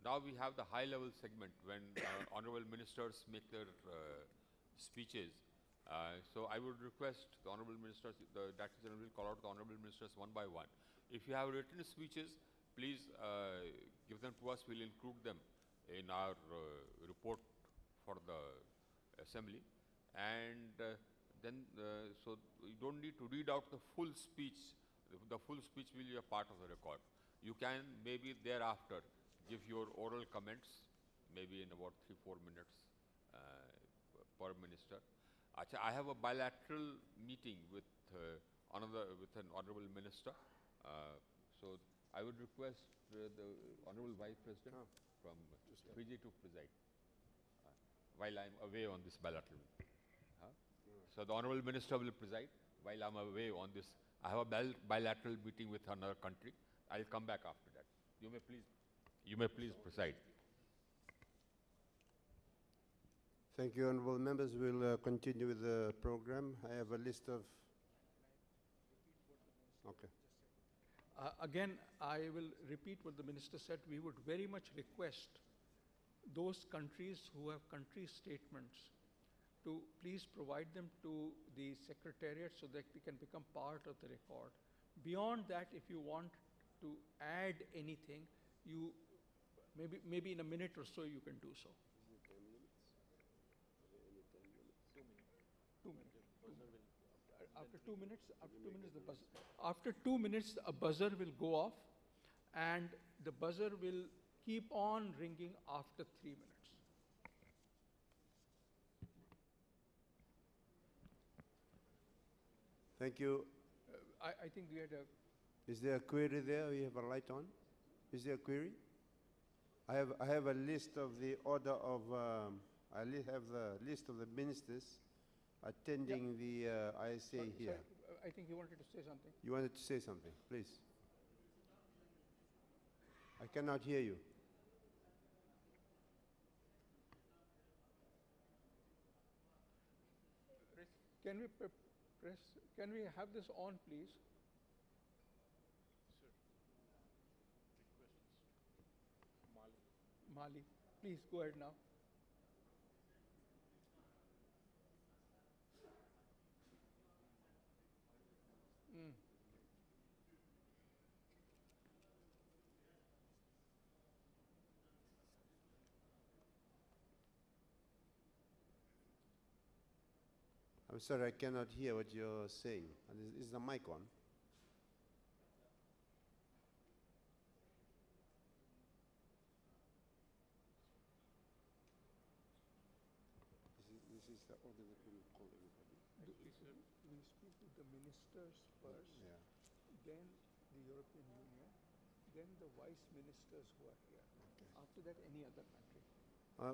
Now we have the high-level segment when honorable ministers make their speeches. So I would request the honorable ministers, the Director General will call out the honorable ministers one by one. If you have written speeches, please give them to us. We'll include them in our report for the assembly. And then, so you don't need to read out the full speech. The full speech will be a part of the record. You can maybe thereafter give your oral comments, maybe in about 3-4 minutes per minister. I have a bilateral meeting with an honorable minister. So I would request the honorable Vice President from Fiji to preside while I'm away on this bilateral meeting. So the honorable minister will preside while I'm away on this. I have a bilateral meeting with another country. I'll come back after that. You may please preside. Thank you, honorable members. We'll continue with the program. I have a list of. Okay. Again, I will repeat what the minister said. We would very much request those countries who have country statements to please provide them to the secretariat so that they can become part of the record. Beyond that, if you want to add anything, you maybe in a minute or so you can do so. 2 minutes. After 2 minutes, after 2 minutes, a buzzer will go off, and the buzzer will keep on ringing after 3 minutes. Thank you. I think we had a. Is there a query there? We have a light on. Is there a query? I have a list of the order of. I have the list of the ministers attending the ISA here. Sorry, I think you wanted to say something. You wanted to say something, please. I cannot hear you. Can we press? Can we have this on, please? Mali. Please go ahead now. I'm sorry, I cannot hear what you're saying. Is the mic on? This is the order that we will call everybody. We speak with the ministers first, then the European Union, then the vice ministers who are here. Okay. After that, any other country.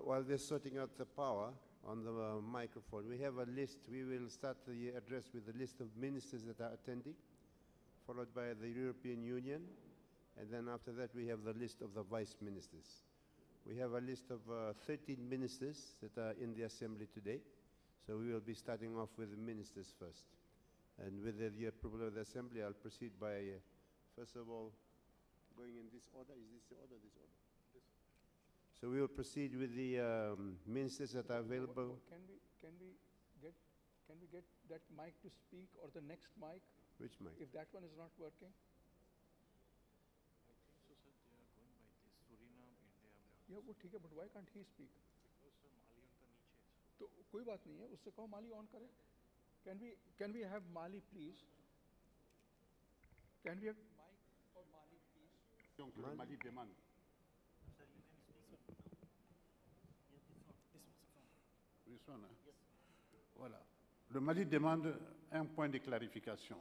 While they're sorting out the power on the microphone, we have a list. We will start the address with the list of ministers that are attending, followed by the European Union, and then after that we have the list of the vice ministers. We have a list of 13 ministers that are in the assembly today, so we will be starting off with the ministers first. And with the approval of the assembly, I'll proceed by, first of all, going in this order. Is this the order? This order? So we will proceed with the ministers that are available. Can we get that mic to speak, or the next mic? Which mic? If that one is not working. I think so, sir. They are going by this Suriname, India. Yeah, वो ठीक है, but why can't he speak? Because sir, Mali उनका नीचे है. तो कोई बात नहीं है, उससे कहो माली ऑन करे. Can we have Mali, please? Can we have mic for Mali, please? Donc le Mali demande. Voilà. Le Mali demande un point de clarification.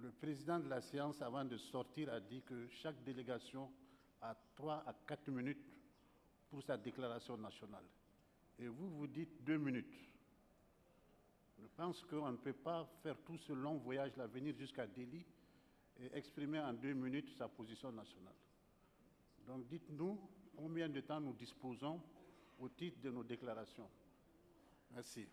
Le président de la séance, avant de sortir, a dit que chaque délégation a 3 à 4 minutes pour sa déclaration nationale. Et vous, vous dites 2 minutes. Je pense qu'on ne peut pas faire tout ce long voyage-là, venir jusqu'à Delhi et exprimer en 2 minutes sa position nationale. Donc dites-nous combien de temps nous disposons au titre de nos déclarations. Merci.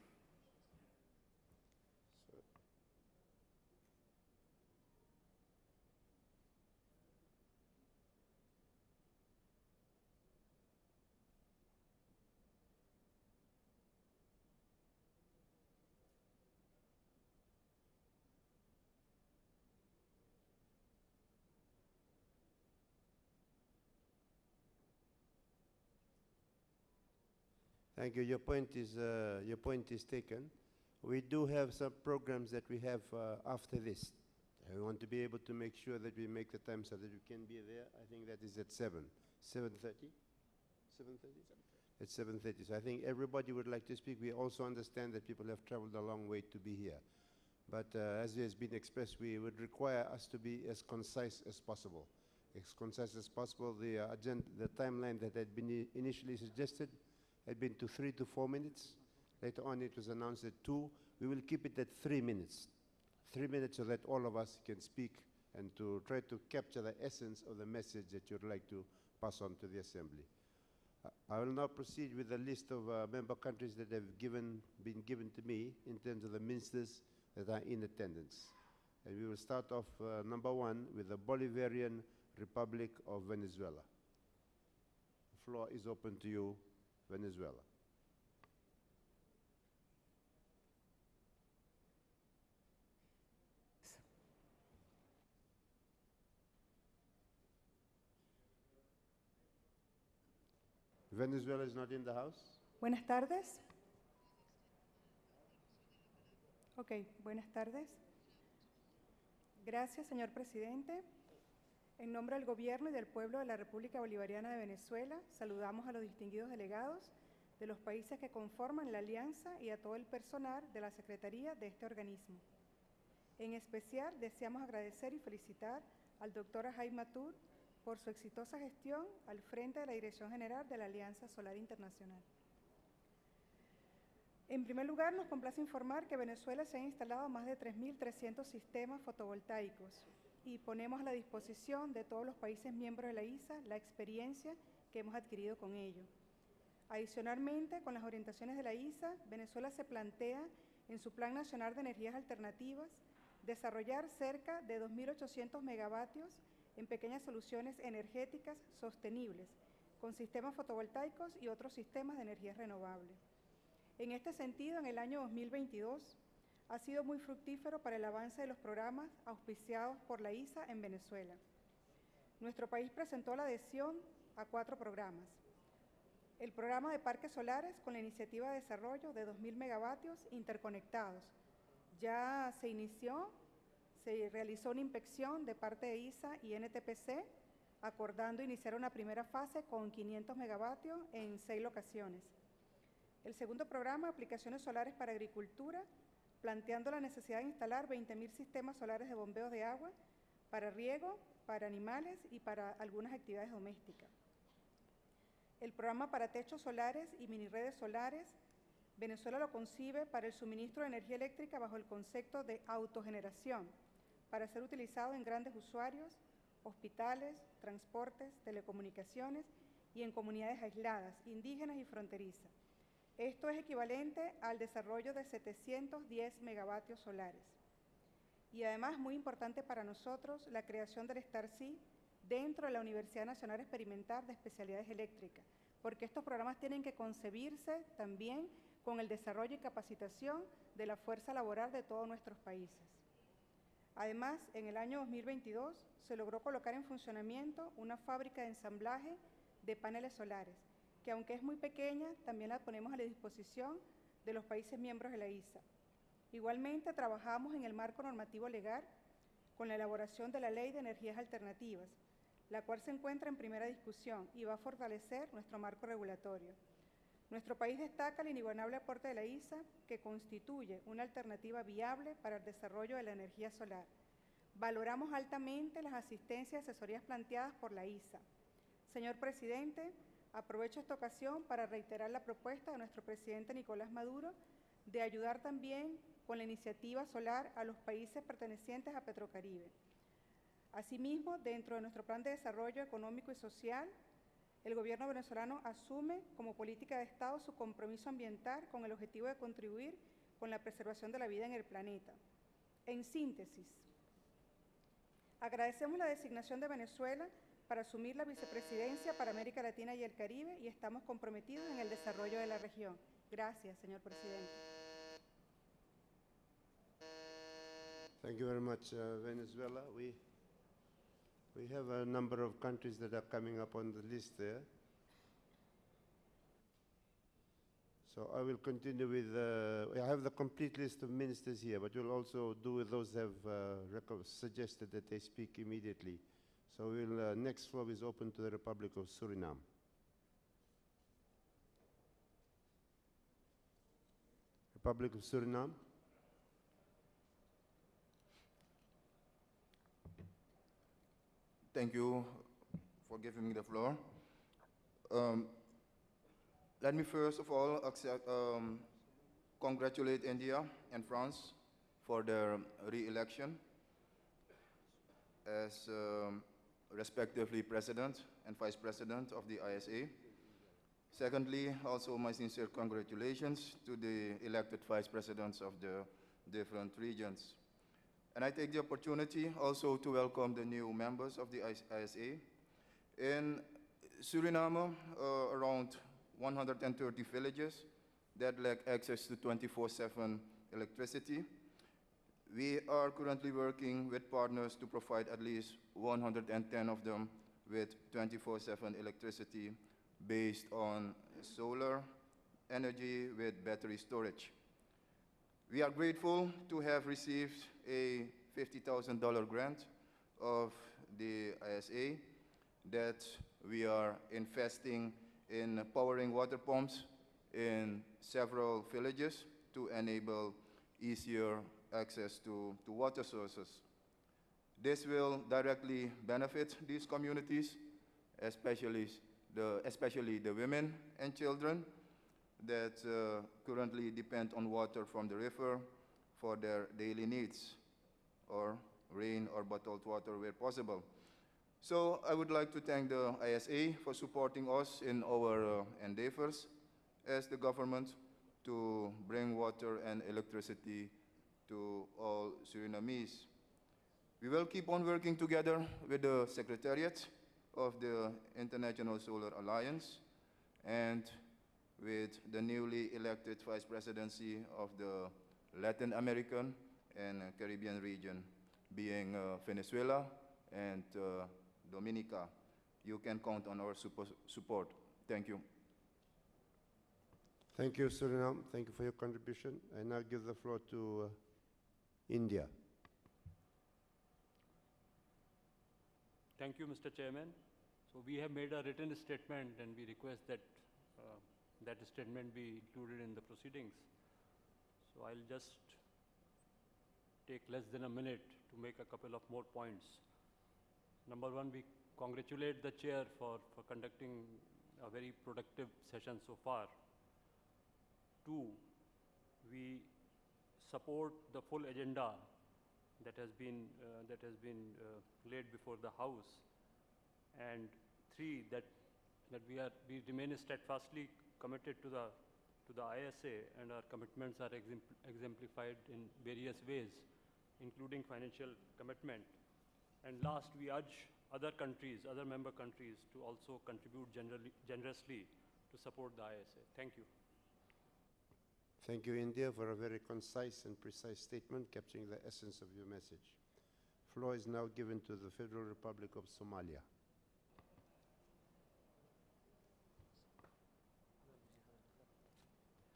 Thank you. Your point is taken. We do have some programs that we have after this. We want to be able to make sure that we make the time so that we can be there. I think that is at 7:30? 7:30? At 7:30. So I think everybody would like to speak. We also understand that people have traveled a long way to be here. But as has been expressed, we would require us to be as concise as possible. As concise as possible. The timeline that had been initially suggested had been to 3 to 4 minutes. Later on, it was announced at 2. We will keep it at 3 minutes. 3 minutes so that all of us can speak and to try to capture the essence of the message that you'd like to pass on to the Assembly. I will now proceed with the list of member countries that have been given to me in terms of the ministers that are in attendance. And we will start off, number 1, with the Bolivarian Republic of Venezuela. The floor is open to you, Venezuela. Venezuela is not in the house. Buenas tardes. Ok, buenas tardes. Gracias, señor presidente. En nombre del Gobierno y del pueblo de la República Bolivariana de Venezuela, saludamos a los distinguidos delegados de los países que conforman la alianza y a todo el personal de la Secretaría de este organismo. En especial, deseamos agradecer y felicitar al doctor Ajay Matur por su exitosa gestión al frente de la Dirección General de la Alianza Solar Internacional. En primer lugar, nos complace informar que en Venezuela se han instalado más de 3.300 sistemas fotovoltaicos y ponemos a la disposición de todos los países miembros de la ISA la experiencia que hemos adquirido con ello. Adicionalmente, con las orientaciones de la ISA, Venezuela se plantea en su Plan Nacional de Energías Alternativas desarrollar cerca de 2.800 megavatios en pequeñas soluciones energéticas sostenibles, con sistemas fotovoltaicos y otros sistemas de energías renovables. En este sentido, en el año 2022, ha sido muy fructífero para el avance de los programas auspiciados por la ISA en Venezuela. Nuestro país presentó la adhesión a 4 programas. El programa de parques solares con la iniciativa de desarrollo de 2.000 megavatios interconectados. Ya se inició. Se realizó una inspección de parte de ISA y NTPC, acordando iniciar una primera fase con 500 megavatios en 6 locaciones. El segundo programa, aplicaciones solares para agricultura, planteando la necesidad de instalar 20.000 sistemas solares de bombeo de agua para riego, para animales y para algunas actividades domésticas. El programa para techos solares y mini redes solares, Venezuela lo concibe para el suministro de energía eléctrica bajo el concepto de autogeneración, para ser utilizado en grandes usuarios, hospitales, transportes, telecomunicaciones y en comunidades aisladas, indígenas y fronterizas. Esto es equivalente al desarrollo de 710 megavatios solares. Y además, muy importante para nosotros, la creación del STAR-C dentro de la Universidad Nacional Experimental de Especialidades Eléctricas, porque estos programas tienen que concebirse también con el desarrollo y capacitación de la fuerza laboral de todos nuestros países. Además, en el año 2022 se logró colocar en funcionamiento una fábrica de ensamblaje de paneles solares, que aunque es muy pequeña, también la ponemos a la disposición de los países miembros de la ISA. Igualmente, trabajamos en el marco normativo legal con la elaboración de la Ley de Energías Alternativas, la cual se encuentra en primera discusión y va a fortalecer nuestro marco regulatorio. Nuestro país destaca el inigualable aporte de la ISA, que constituye una alternativa viable para el desarrollo de la energía solar. Valoramos altamente las asistencias y asesorías planteadas por la ISA. Señor presidente, aprovecho esta ocasión para reiterar la propuesta de nuestro presidente Nicolás Maduro de ayudar también con la iniciativa solar a los países pertenecientes a Petrocaribe. Asimismo, dentro de nuestro plan de desarrollo económico y social, el gobierno venezolano asume como política de Estado su compromiso ambiental con el objetivo de contribuir con la preservación de la vida en el planeta. En síntesis, agradecemos la designación de Venezuela para asumir la vicepresidencia para América Latina y el Caribe y estamos comprometidos en el desarrollo de la región. Gracias, señor presidente. Thank you very much, Venezuela. We have a number of countries that are coming up on the list there. So I will continue with, I have the complete list of ministers here, but we'll also do with those who have suggested that they speak immediately. So we'll, next floor is open to the Republic of Suriname. Republic of Suriname. Thank you for giving me the floor. Let me first of all congratulate India and France for their re-election as respectively President and Vice President of the ISA. Secondly, also my sincere congratulations to the elected Vice Presidents of the different regions. And I take the opportunity also to welcome the new members of the ISA. In Suriname, around 130 villages that lack access to 24/7 electricity. We are currently working with partners to provide at least 110 of them with 24/7 electricity based on solar energy with battery storage. We are grateful to have received a $50,000 grant of the ISA that we are investing in powering water pumps in several villages to enable easier access to water sources. This will directly benefit these communities, especially the women and children that currently depend on water from the river for their daily needs, or rain or bottled water where possible. So I would like to thank the ISA for supporting us in our endeavors as the government to bring water and electricity to all Surinamese. We will keep on working together with the Secretariat of the International Solar Alliance and with the newly elected Vice Presidency of the Latin American and Caribbean region, being Venezuela and Dominica. You can count on our support. Thank you. Thank you, Suriname. Thank you for your contribution. I now give the floor to India. Thank you, Mr. Chairman. So we have made a written statement and we request that that statement be included in the proceedings. So I'll just take less than a minute to make a couple of more points. Number one, we congratulate the chair for conducting a very productive session so far. Two, we support the full agenda that has been laid before the House. And three, that we remain steadfastly committed to the ISA, and our commitments are exemplified in various ways, including financial commitment. And last, we urge other countries, other member countries, to also contribute generously to support the ISA. Thank you. Thank you, India, for a very concise and precise statement capturing the essence of your message. Floor is now given to the Federal Republic of Somalia.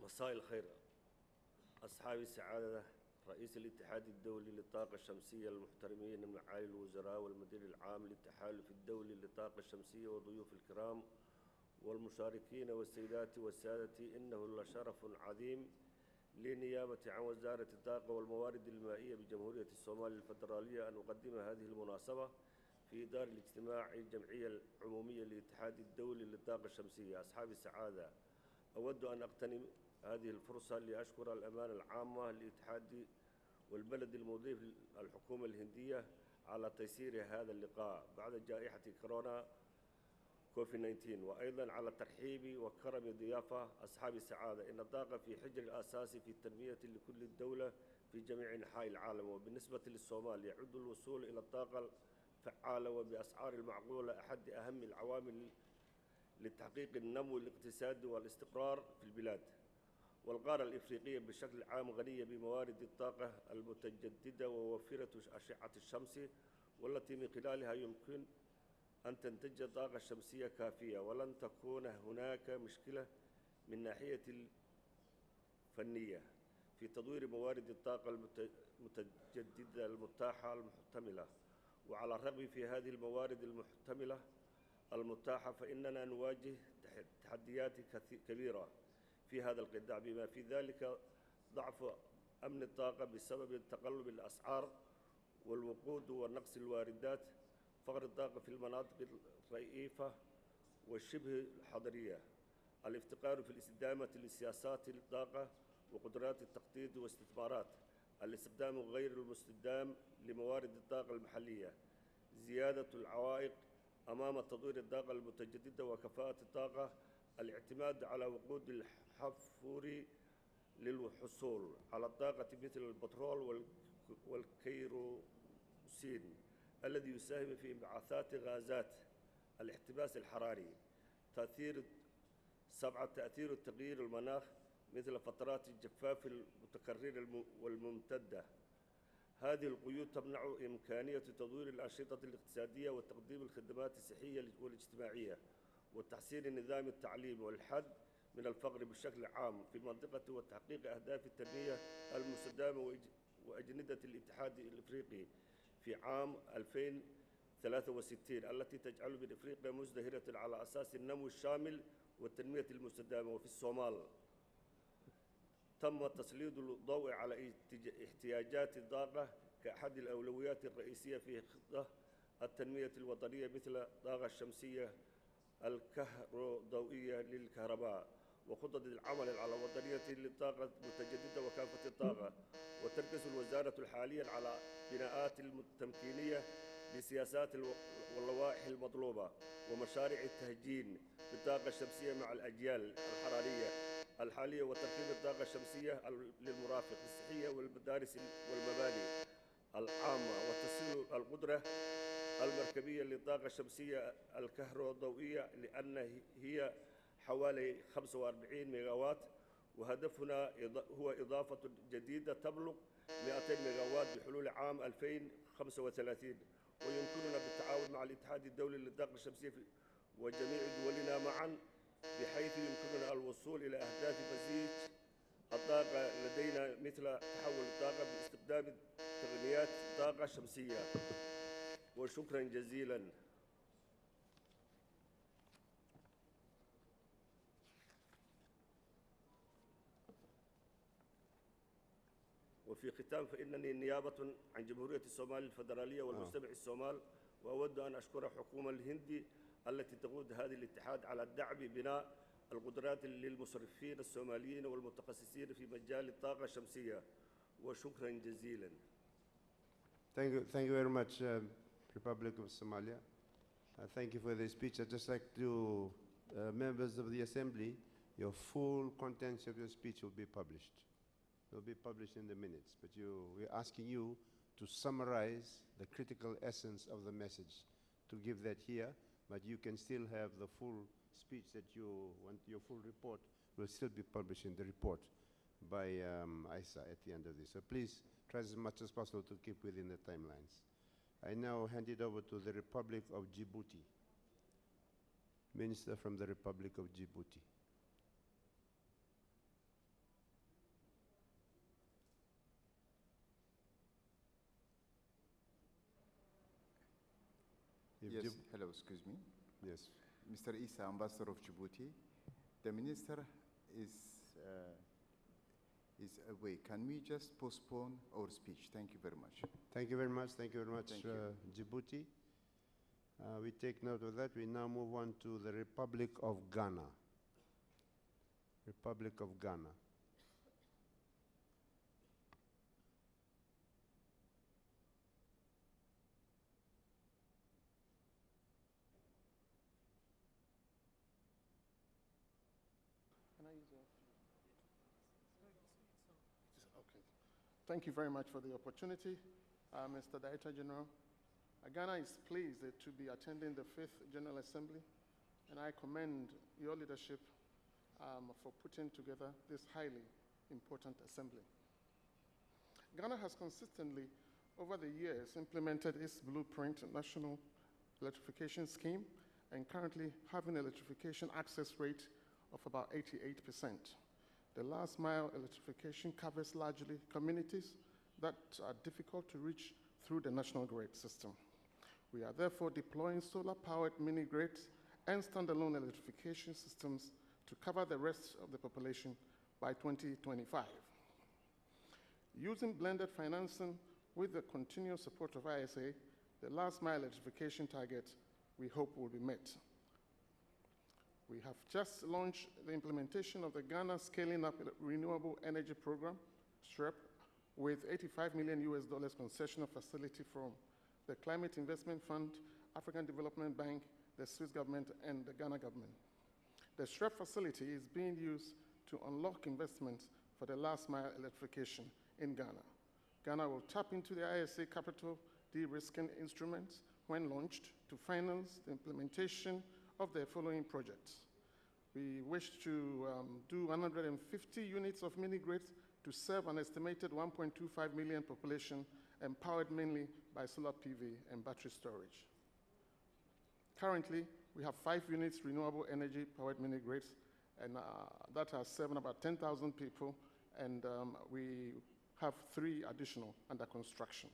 مساء الخير أصحاب السعادة، رئيس الاتحاد الدولي للطاقة الشمسية المحترمين من معالي الوزراء والمدير العام للتحالف الدولي للطاقة الشمسية وضيوف الكرام والمشاركين والسيدات والسادة، إنه لشرف عظيم لنيابة عن وزارة الطاقة والموارد المائية بجمهورية الصومال الفدرالية أن أقدم هذه المناسبة في إطار الاجتماع الجمعية العمومية للاتحاد الدولي للطاقة الشمسية. أصحاب السعادة، أود أن أغتنم هذه الفرصة لأشكر الأمانة العامة للاتحاد والبلد المضيف الحكومة الهندية على تيسير هذا اللقاء بعد جائحة كورونا كوفيد-19، وأيضا على الترحيب وكرم الضيافة. أصحاب السعادة، إن الطاقة في حجر الأساسي في التنمية لكل الدولة في جميع أنحاء العالم، وبالنسبة للصومال يعد الوصول إلى الطاقة الفعالة وبأسعار المعقولة أحد أهم العوامل لتحقيق النمو الاقتصادي والاستقرار في البلاد. والقارة الإفريقية بشكل عام غنية بموارد الطاقة المتجددة ووفرة أشعة الشمس، والتي من خلالها يمكن أن تنتج طاقة شمسية كافية، ولن تكون هناك مشكلة من ناحية فنية في تطوير موارد الطاقة المتجددة المتاحة المحتملة. وعلى الرغم في هذه الموارد المحتملة المتاحة فإننا نواجه تحديات كبيرة في هذا القطاع، بما في ذلك ضعف أمن الطاقة بسبب تقلب الأسعار والوقود ونقص الواردات، فقر الطاقة في المناطق الرئيفة والشبه الحضرية، الافتقار في الاستدامة لسياسات الطاقة وقدرات التخطيط واستثمارات، الاستخدام غير المستدام لموارد الطاقة المحلية، زيادة العوائق أمام تطوير الطاقة المتجددة وكفاءة الطاقة، الاعتماد على وقود الحفوري للحصول على الطاقة مثل البترول والكيروسين الذي يساهم في انبعاثات غازات الاحتباس الحراري. تأثير التغيير المناخ مثل فترات الجفاف المتكررة والممتدة. هذه القيود تمنع إمكانية تطوير الأنشطة الاقتصادية وتقديم الخدمات الصحية والاجتماعية وتحسين نظام التعليم والحد من الفقر بشكل عام في المنطقة وتحقيق أهداف التنمية المستدامة وأجندة الاتحاد الإفريقي في عام 2063 التي تجعل من إفريقيا مزدهرة على أساس النمو الشامل والتنمية المستدامة. وفي الصومال تم تسليط الضوء على احتياجات الطاقة كأحد الأولويات الرئيسية في خطة التنمية الوطنية مثل الطاقة الشمسية الكهروضوئية للكهرباء وخطط العمل على وطنية للطاقة المتجددة وكافة الطاقة. وتركز الوزارة حاليا على بناءات تمكينية لسياسات واللوائح المطلوبة ومشاريع التهجين بالطاقة الشمسية مع الأجيال الحالية وتركيب الطاقة الشمسية للمرافق الصحية والمدارس والمباني العامة وتسهيل القدرة المركبية للطاقة الشمسية الكهروضوئية لأن هي حوالي 45 ميجاوات، وهدفنا هو إضافة جديدة تبلغ 200 ميجاوات بحلول عام 2035. ويمكننا بالتعاون مع الاتحاد الدولي للطاقة الشمسية وجميع دولنا معا بحيث يمكننا الوصول إلى أهداف مزيج الطاقة لدينا مثل تحول الطاقة باستخدام تقنيات الطاقة الشمسية. وشكرا جزيلا. وفي ختام فإنني نيابة عن جمهورية الصومال الفدرالية والمجتمع الصومال وأود أن أشكر حكومة الهند التي تقود هذا الاتحاد على دعم بناء القدرات للمصرفين الصوماليين والمتخصصين في مجال الطاقة الشمسية. وشكرا جزيلا. Thank you very much, Republic of Somalia. Thank you for the speech. I'd just like to, members of the Assembly, your full contents of your speech will be published. It will be published in the minutes, but we're asking you to summarize the critical essence of the message, to give that here, but you can still have the full speech that you want. Your full report will still be published in the report by ISA at the end of this. So please try as much as possible to keep within the timelines. I now hand it over to the Republic of Djibouti. Minister from the Republic of Djibouti. Yes, hello, excuse me. Yes. Mr. Isa, Ambassador of Djibouti. The minister is away. Can we just postpone our speech? Thank you very much. Thank you very much. Thank you very much, Thank you. Djibouti. We take note of that. We now move on to the Republic of Ghana. Republic of Ghana. Okay. Thank you very much for the opportunity, Mr. Director General. Ghana is pleased to be attending the 5th General Assembly, and I commend your leadership for putting together this highly important assembly. Ghana has consistently, over the years, implemented its Blueprint National Electrification Scheme and currently have an electrification access rate of about 88%. The last mile electrification covers largely communities that are difficult to reach through the national grid system. We are therefore deploying solar-powered mini-grids and standalone electrification systems to cover the rest of the population by 2025. Using blended financing with the continuous support of ISA, the last mile electrification target we hope will be met. We have just launched the implementation of the Ghana Scaling Up Renewable Energy Program, SREP, with $85 million concessional facility from the Climate Investment Fund, African Development Bank, the Swiss government, and the Ghana government. The SREP facility is being used to unlock investments for the last mile electrification in Ghana. Ghana will tap into the ISA capital de-risking instruments when launched to finance the implementation of the following projects. We wish to do 150 units of mini-grids to serve an estimated 1.25 million population, empowered mainly by solar PV and battery storage. Currently, we have 5 units renewable energy powered mini-grids, and that are serving about 10,000 people, and we have 3 additional under construction.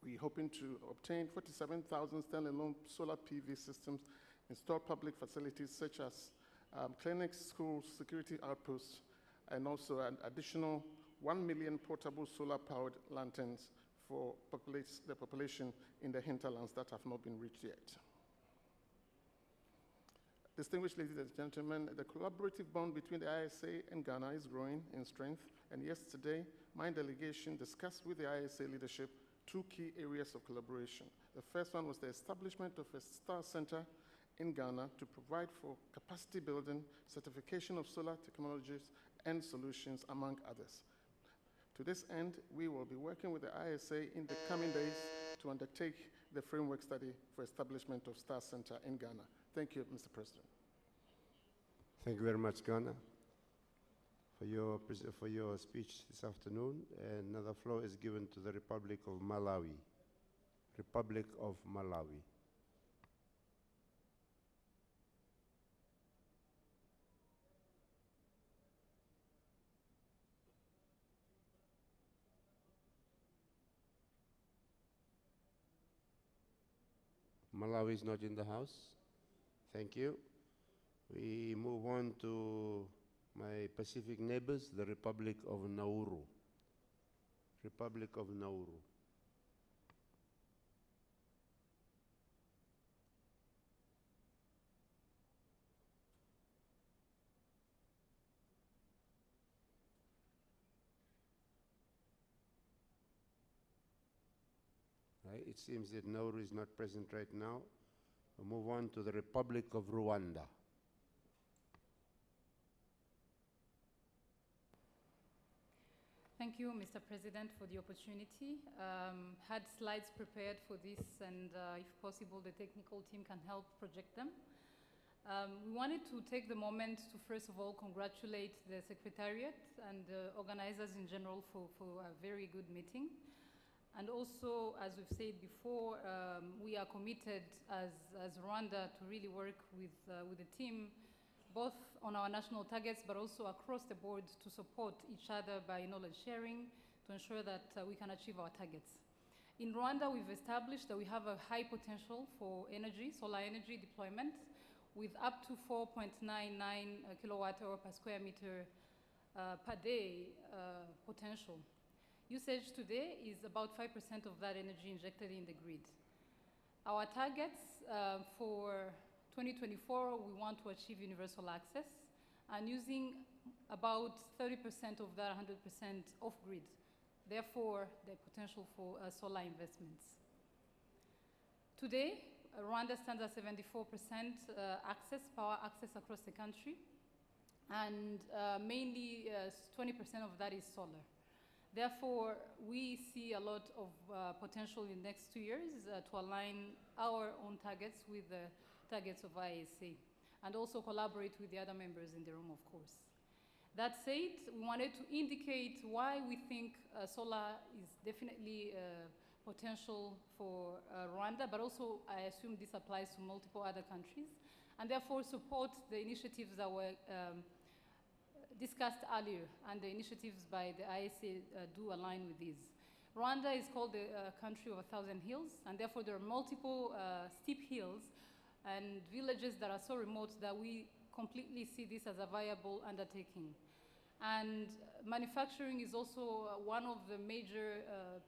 We're hoping to obtain 47,000 standalone solar PV systems, install public facilities such as clinics, schools, security outposts, and also an additional 1 million portable solar-powered lanterns for the population in the hinterlands that have not been reached yet. Distinguished ladies and gentlemen, the collaborative bond between the ISA and Ghana is growing in strength, and yesterday, my delegation discussed with the ISA leadership 2 key areas of collaboration. The first one was the establishment of a STAR Center in Ghana to provide for capacity building, certification of solar technologies and solutions, among others. To this end, we will be working with the ISA in the coming days to undertake the framework study for establishment of STAR Center in Ghana. Thank you, Mr. President. Thank you very much, Ghana, for your speech this afternoon. And now the floor is given to the Republic of Malawi. Republic of Malawi. Malawi is not in the house. Thank you. We move on to my Pacific neighbors, the Republic of Nauru. Republic of Nauru. Right, it seems that Nauru is not present right now. We'll move on to the Republic of Rwanda. Thank you, Mr. President, for the opportunity. Had slides prepared for this, and if possible, the technical team can help project them. We wanted to take the moment to, first of all, congratulate the Secretariat and the organizers in general for a very good meeting. And also, as we've said before, we are committed as Rwanda to really work with the team, both on our national targets, but also across the board to support each other by knowledge sharing to ensure that we can achieve our targets. In Rwanda, we've established that we have a high potential for energy, solar energy deployment, with up to 4.99 kilowatt hour per square meter per day potential. Usage today is about 5% of that energy injected in the grid. Our targets for 2024, we want to achieve universal access and using about 30% of that 100% off-grid. Therefore, the potential for solar investments. Today, Rwanda stands at 74% power access across the country, and mainly 20% of that is solar. Therefore, we see a lot of potential in the next 2 years to align our own targets with the targets of ISA, and also collaborate with the other members in the room, of course. That said, we wanted to indicate why we think solar is definitely potential for Rwanda, but also I assume this applies to multiple other countries, and therefore support the initiatives that were discussed earlier, and the initiatives by the ISA do align with these. Rwanda is called the country of 1,000 hills, and therefore there are multiple steep hills and villages that are so remote that we completely see this as a viable undertaking. And manufacturing is also one of the major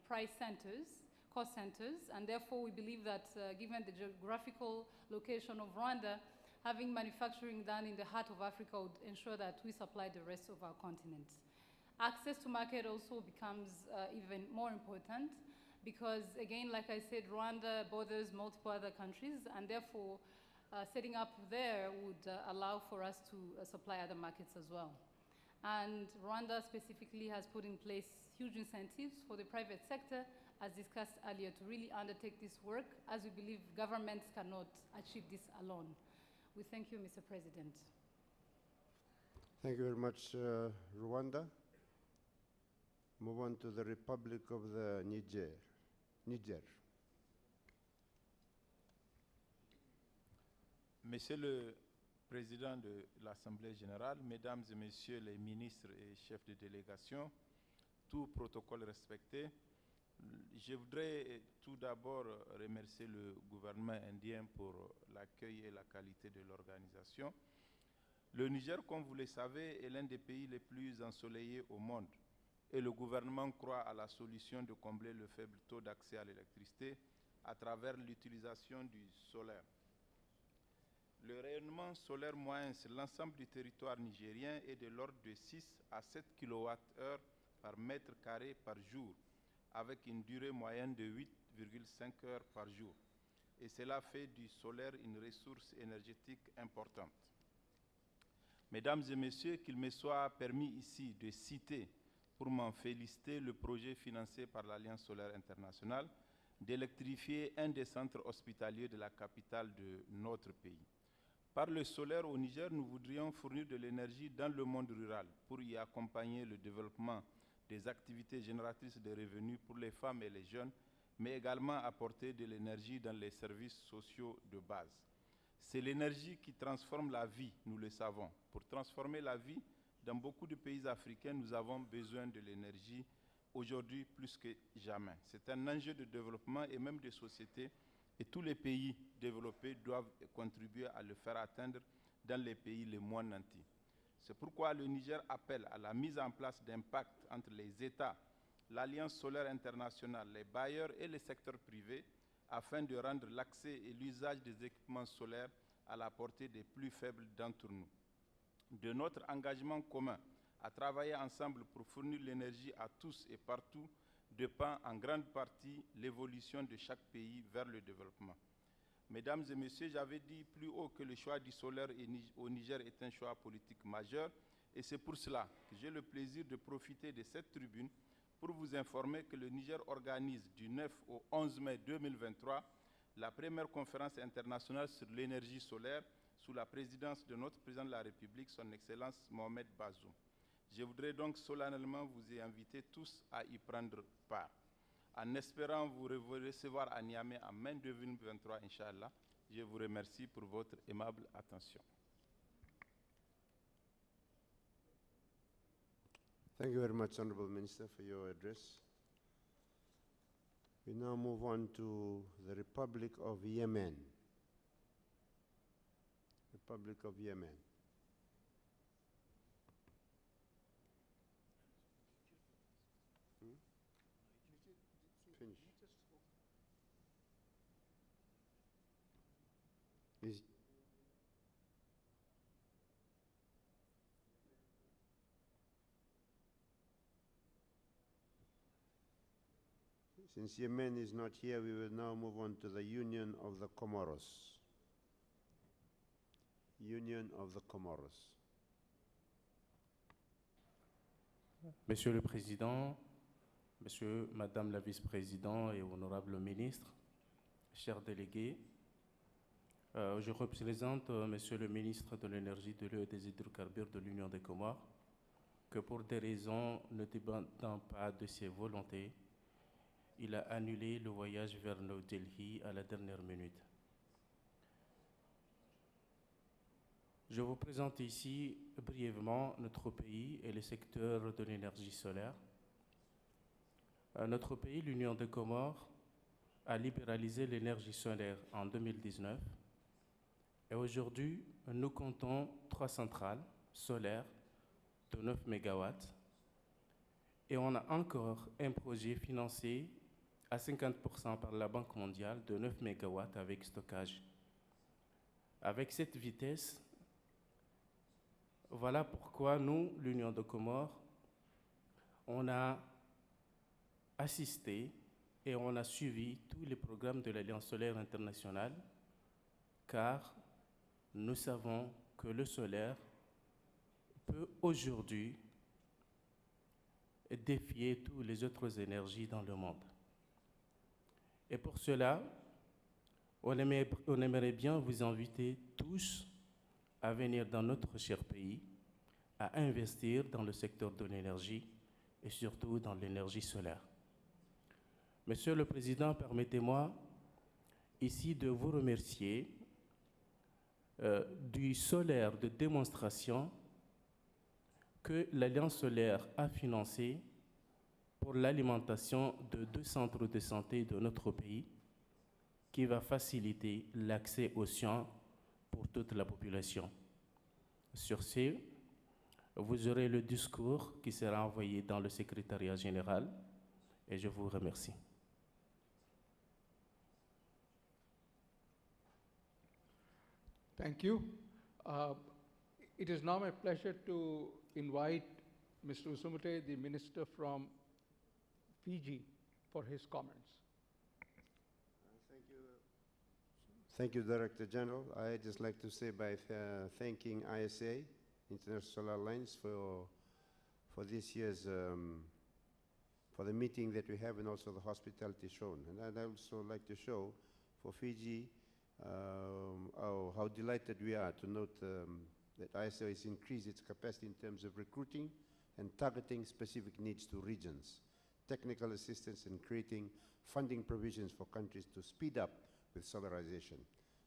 price centers, cost centers, and therefore we believe that given the geographical location of Rwanda, having manufacturing done in the heart of Africa would ensure that we supply the rest of our continent. Access to market also becomes even more important because, again, like I said, Rwanda borders multiple other countries, and therefore setting up there would allow for us to supply other markets as well. And Rwanda specifically has put in place huge incentives for the private sector, as discussed earlier, to really undertake this work, as we believe governments cannot achieve this alone. We thank you, Mr. President. Thank you very much, Rwanda. Move on to the Republic of the Niger. Monsieur le Président de l'Assemblée générale, Mesdames et Messieurs les ministres et chefs de délégation, tout protocole respecté, je voudrais tout d'abord remercier le gouvernement indien pour l'accueil et la qualité de l'organisation. Le Niger, comme vous le savez, est l'un des pays les plus ensoleillés au monde et le gouvernement croit à la solution de combler le faible taux d'accès à l'électricité à travers l'utilisation du solaire. Le rayonnement solaire moyen sur l'ensemble du territoire nigérien est de l'ordre de 6 à 7 kWh par mètre carré par jour, avec une durée moyenne de 8,5 heures par jour. Et cela fait du solaire une ressource énergétique importante. Mesdames et Messieurs, qu'il me soit permis ici de citer, pour m'en féliciter, le projet financé par l'Alliance solaire internationale d'électrifier un des centres hospitaliers de la capitale de notre pays. Par le solaire au Niger, nous voudrions fournir de l'énergie dans le monde rural pour y accompagner le développement des activités génératrices de revenus pour les femmes et les jeunes, mais également apporter de l'énergie dans les services sociaux de base. C'est l'énergie qui transforme la vie, nous le savons. Pour transformer la vie, dans beaucoup de pays africains, nous avons besoin de l'énergie aujourd'hui plus que jamais. C'est un enjeu de développement et même de société, et tous les pays développés doivent contribuer à le faire atteindre dans les pays les moins nantis. C'est pourquoi le Niger appelle à la mise en place d'un pacte entre les États, l'Alliance solaire internationale, les bailleurs et le secteur privé afin de rendre l'accès et l'usage des équipements solaires à la portée des plus faibles d'entre nous. De notre engagement commun à travailler ensemble pour fournir l'énergie à tous et partout dépend en grande partie l'évolution de chaque pays vers le développement. Mesdames et Messieurs, j'avais dit plus haut que le choix du solaire au Niger est un choix politique majeur et c'est pour cela que j'ai le plaisir de profiter de cette tribune pour vous informer que le Niger organise du 9 au 11 mai 2023 la première conférence internationale sur l'énergie solaire sous la présidence de notre président de la République, son Excellence Mohamed Bazoum. Je voudrais donc solennellement vous y inviter tous à y prendre part. En espérant vous recevoir à Niamey en mai 2023, Inch'Allah, je vous remercie pour votre aimable attention. Thank you very much, Honorable Minister, for your address. We now move on to the Republic of Yemen. Republic of Yemen. Finish. Since Yemen is not here, we will now move on to the Union of the Comoros. Union of the Comoros. Monsieur le Président, Madame la Vice-Présidente et honorable ministre, chers délégués, je représente Monsieur le ministre de l'Énergie, de l'Eau et des Hydrocarbures de l'Union des Comores, que pour des raisons ne dépendant pas de ses volontés, il a annulé le voyage vers New Delhi à la dernière minute. Je vous présente ici brièvement notre pays et le secteur de l'énergie solaire. Notre pays, l'Union des Comores, a libéralisé l'énergie solaire en 2019 et aujourd'hui, nous comptons 3 centrales solaires de 9 MW et on a encore un projet financé à 50% par la Banque mondiale de 9 MW avec stockage. Avec cette vitesse, voilà pourquoi nous, l'Union des Comores, on a assisté et on a suivi tous les programmes de l'Alliance solaire internationale, car nous savons que le solaire peut aujourd'hui défier toutes les autres énergies dans le monde. Et pour cela, on aimerait bien vous inviter tous à venir dans notre cher pays, à investir dans le secteur de l'énergie et surtout dans l'énergie solaire. Monsieur le Président, permettez-moi ici de vous remercier du solaire de démonstration que l'Alliance solaire a financé pour l'alimentation de 2 centres de santé de notre pays qui va faciliter l'accès aux soins pour toute la population. Sur ce, vous aurez le discours qui sera envoyé dans le secrétariat général et je vous remercie. Thank you. It is now my pleasure to invite Mr. Usumute, the minister from Fiji, for his comments. Thank you, Director General. I'd just like to say by thanking ISA, International Solar Alliance, for this year's, for the meeting that we have and also the hospitality shown. And I'd also like to show for Fiji how delighted we are to note that ISA has increased its capacity in terms of recruiting and targeting specific needs to regions, technical assistance and creating funding provisions for countries to speed up with solarization.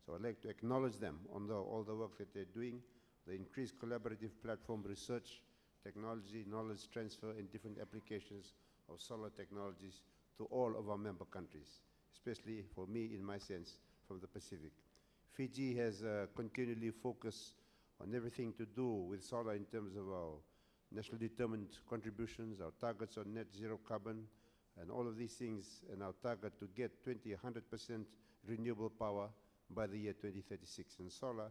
So I'd like to acknowledge them on all the work that they're doing, the increased collaborative platform research, technology, knowledge transfer, and different applications of solar technologies to all of our member countries, especially for me, in my sense, from the Pacific. Fiji has continually focused on everything to do with solar in terms of our nationally determined contributions, our targets on net zero carbon, and all of these things, and our target to get 100% renewable power by the year 2036. And solar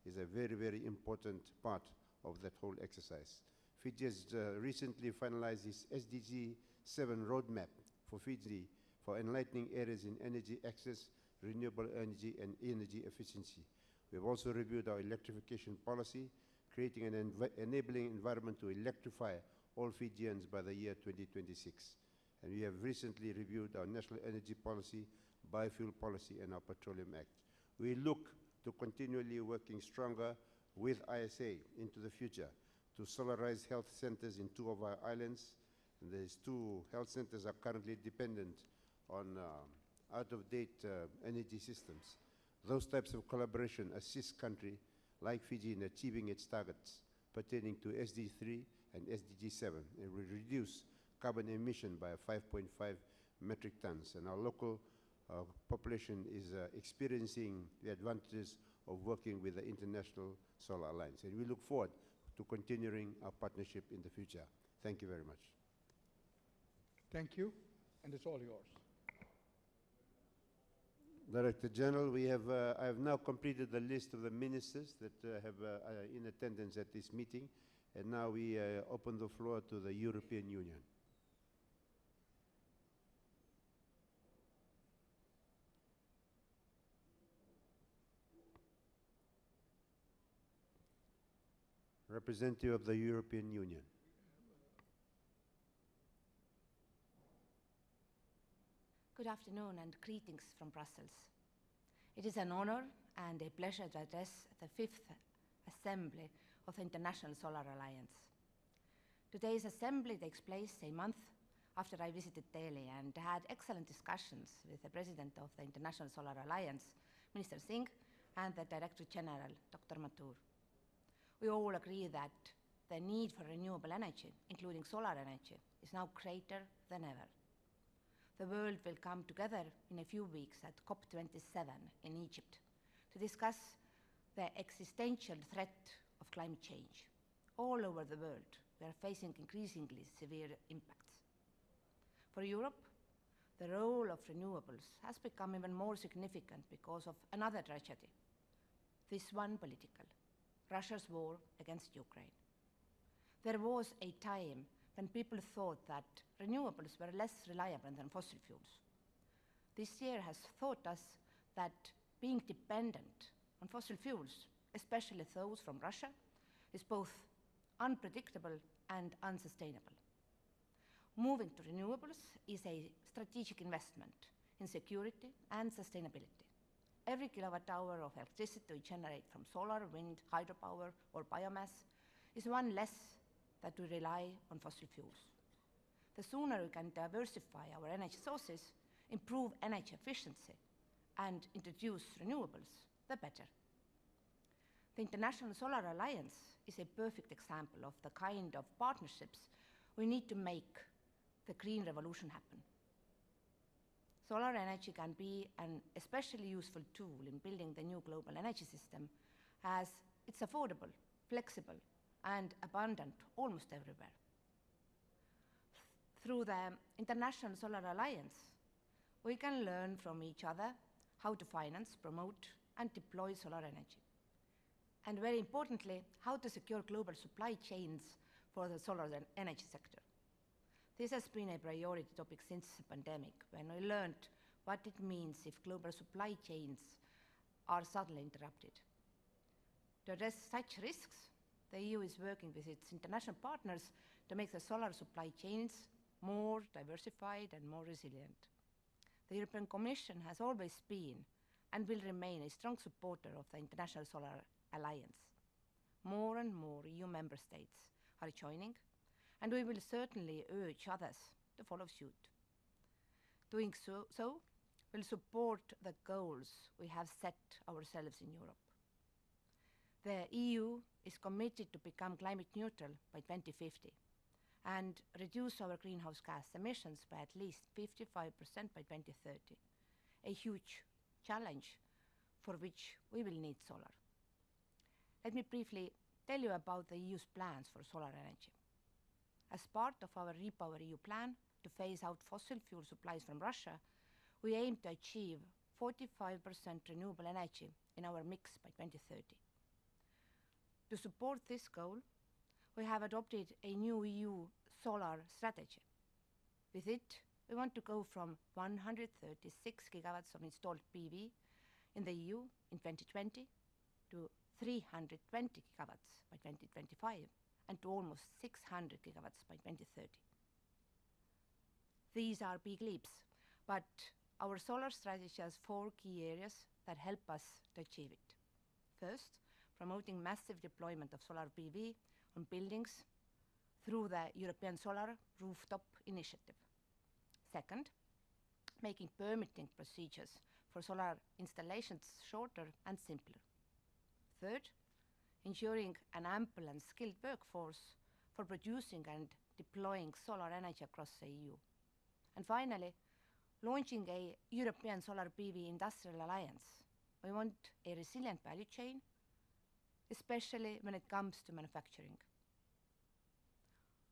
is a very, very important part of that whole exercise. Fiji has recently finalized its SDG 7 roadmap for Fiji for enlightening areas in energy access, renewable energy, and energy efficiency. We have also reviewed our electrification policy, creating an enabling environment to electrify all Fijians by the year 2026. And we have recently reviewed our national energy policy, biofuel policy, and our Petroleum Act. We look to continually working stronger with ISA into the future to solarize health centers in 2 of our islands. And these 2 health centers are currently dependent on out-of-date energy systems. Those types of collaboration assist country like Fiji in achieving its targets pertaining to SDG 3 and SDG 7, and will reduce carbon emission by 5.5 metric tons. And our local population is experiencing the advantages of working with the International Solar Alliance. And we look forward to continuing our partnership in the future. Thank you very much. Thank you, and it's all yours. Director General, I have now completed the list of the ministers that are in attendance at this meeting, and now we open the floor to the European Union. Representative of the European Union. Good afternoon and greetings from Brussels. It is an honor and a pleasure to address the 5th Assembly of the International Solar Alliance. Today's assembly takes place a month after I visited Delhi and had excellent discussions with the President of the International Solar Alliance, Minister Singh, and the Director General, Dr. Mathur. We all agree that the need for renewable energy, including solar energy, is now greater than ever. The world will come together in a few weeks at COP27 in Egypt to discuss the existential threat of climate change. All over the world, we are facing increasingly severe impacts. For Europe, the role of renewables has become even more significant because of another tragedy, this one political, Russia's war against Ukraine. There was a time when people thought that renewables were less reliable than fossil fuels. This year has taught us that being dependent on fossil fuels, especially those from Russia, is both unpredictable and unsustainable. Moving to renewables is a strategic investment in security and sustainability. Every kilowatt hour of electricity we generate from solar, wind, hydropower, or biomass is one less that we rely on fossil fuels. The sooner we can diversify our energy sources, improve energy efficiency, and introduce renewables, the better. The International Solar Alliance is a perfect example of the kind of partnerships we need to make the green revolution happen. Solar energy can be an especially useful tool in building the new global energy system, as it's affordable, flexible, and abundant almost everywhere. Through the International Solar Alliance, we can learn from each other how to finance, promote, and deploy solar energy. And very importantly, how to secure global supply chains for the solar energy sector. This has been a priority topic since the pandemic, when we learned what it means if global supply chains are suddenly interrupted. To address such risks, the EU is working with its international partners to make the solar supply chains more diversified and more resilient. The European Commission has always been and will remain a strong supporter of the International Solar Alliance. More and more EU member states are joining, and we will certainly urge others to follow suit. Doing so will support the goals we have set ourselves in Europe. The EU is committed to become climate neutral by 2050 and reduce our greenhouse gas emissions by at least 55% by 2030, a huge challenge for which we will need solar. Let me briefly tell you about the EU's plans for solar energy. As part of our REPowerEU plan to phase out fossil fuel supplies from Russia, we aim to achieve 45% renewable energy in our mix by 2030. To support this goal, we have adopted a new EU solar strategy. With it, we want to go from 136 gigawatts of installed PV in the EU in 2020 to 320 gigawatts by 2025 and to almost 600 gigawatts by 2030. These are big leaps, but our solar strategy has 4 key areas that help us to achieve it. First, promoting massive deployment of solar PV on buildings through the European Solar Rooftop Initiative. Second, making permitting procedures for solar installations shorter and simpler. Third, ensuring an ample and skilled workforce for producing and deploying solar energy across the EU. And finally, launching a European Solar PV Industrial Alliance. We want a resilient value chain, especially when it comes to manufacturing.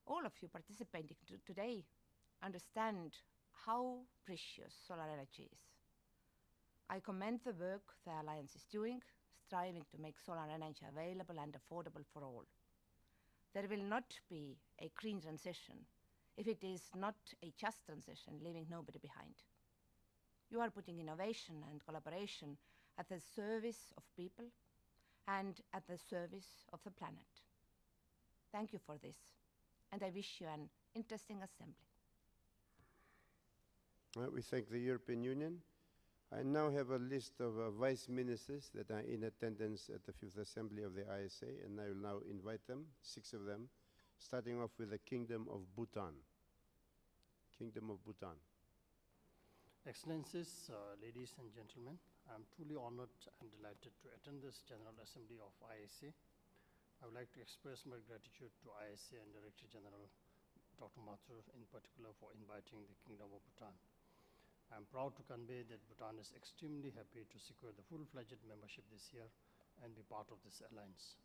All of you participating today understand how precious solar energy is. I commend the work the Alliance is doing, striving to make solar energy available and affordable for all. There will not be a green transition if it is not a just transition, leaving nobody behind. You are putting innovation and collaboration at the service of people and at the service of the planet. Thank you for this, and I wish you an interesting assembly. We thank the European Union. I now have a list of vice ministers that are in attendance at the 5th Assembly of the ISA, and I will now invite them, 6 of them, starting off with the Kingdom of Bhutan. Kingdom of Bhutan. Excellencies, ladies and gentlemen, I'm truly honored and delighted to attend this General Assembly of ISA. I would like to express my gratitude to ISA and Director General Dr. Mathur in particular for inviting the Kingdom of Bhutan. I am proud to convey that Bhutan is extremely happy to secure the full-fledged membership this year and be part of this alliance.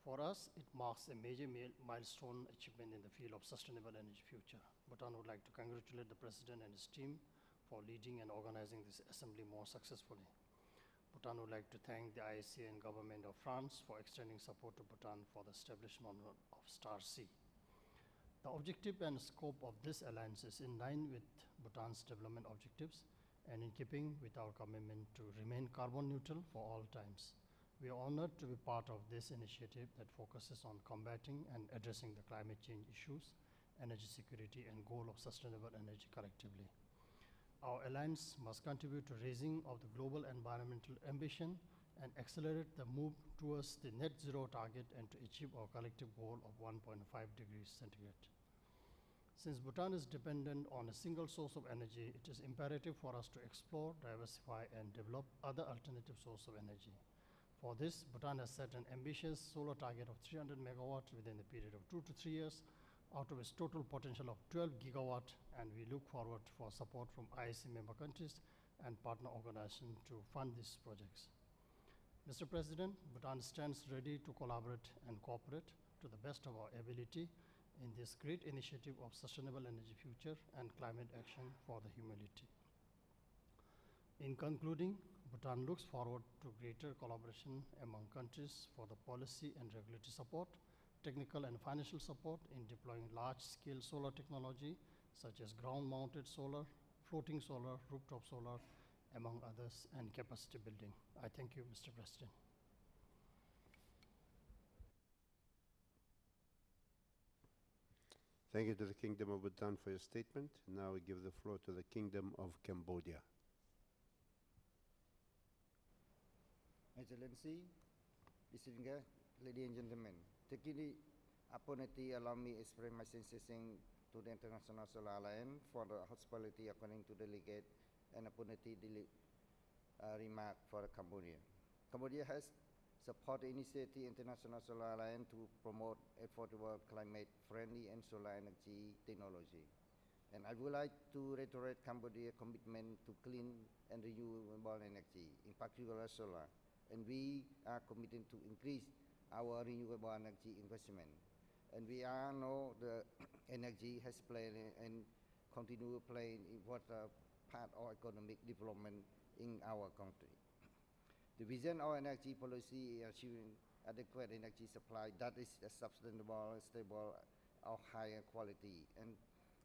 For us, it marks a major milestone achievement in the field of sustainable energy future. Bhutan would like to congratulate the President and his team for leading and organizing this assembly more successfully. Bhutan would like to thank the ISA and Government of France for extending support to Bhutan for the establishment of STAR-C. The objective and scope of this alliance is in line with Bhutan's development objectives and in keeping with our commitment to remain carbon neutral for all times. We are honored to be part of this initiative that focuses on combating and addressing the climate change issues, energy security, and goal of sustainable energy collectively. Our alliance must contribute to raising of the global environmental ambition and accelerate the move towards the net zero target and to achieve our collective goal of 1.5 degrees centigrade. Since Bhutan is dependent on a single source of energy, it is imperative for us to explore, diversify, and develop other alternative sources of energy. For this, Bhutan has set an ambitious solar target of 300 megawatts within a period of 2 to 3 years, out of its total potential of 12 gigawatt, and we look forward for support from ISA member countries and partner organizations to fund these projects. Mr. President, Bhutan stands ready to collaborate and cooperate to the best of our ability in this great initiative of sustainable energy future and climate action for the humanity. In concluding, Bhutan looks forward to greater collaboration among countries for the policy and regulatory support, technical and financial support in deploying large-scale solar technology such as ground-mounted solar, floating solar, rooftop solar, among others, and capacity building. I thank you, Mr. President. Thank you to the Kingdom of Bhutan for your statement. Now we give the floor to the Kingdom of Cambodia. Excellency, distinguished ladies and gentlemen, taking the opportunity, allow me to express my sincere to the International Solar Alliance for the hospitality according to delegate and opportunity remark for Cambodia. Cambodia has supported initiative International Solar Alliance to promote affordable, climate-friendly and solar energy technology. And I would like to reiterate Cambodia's commitment to clean and renewable energy, in particular solar. And we are committed to increase our renewable energy investment. And we all know the energy has played and continue playing an important part of economic development in our country. The vision of energy policy is achieving adequate energy supply that is sustainable, stable, of higher quality, and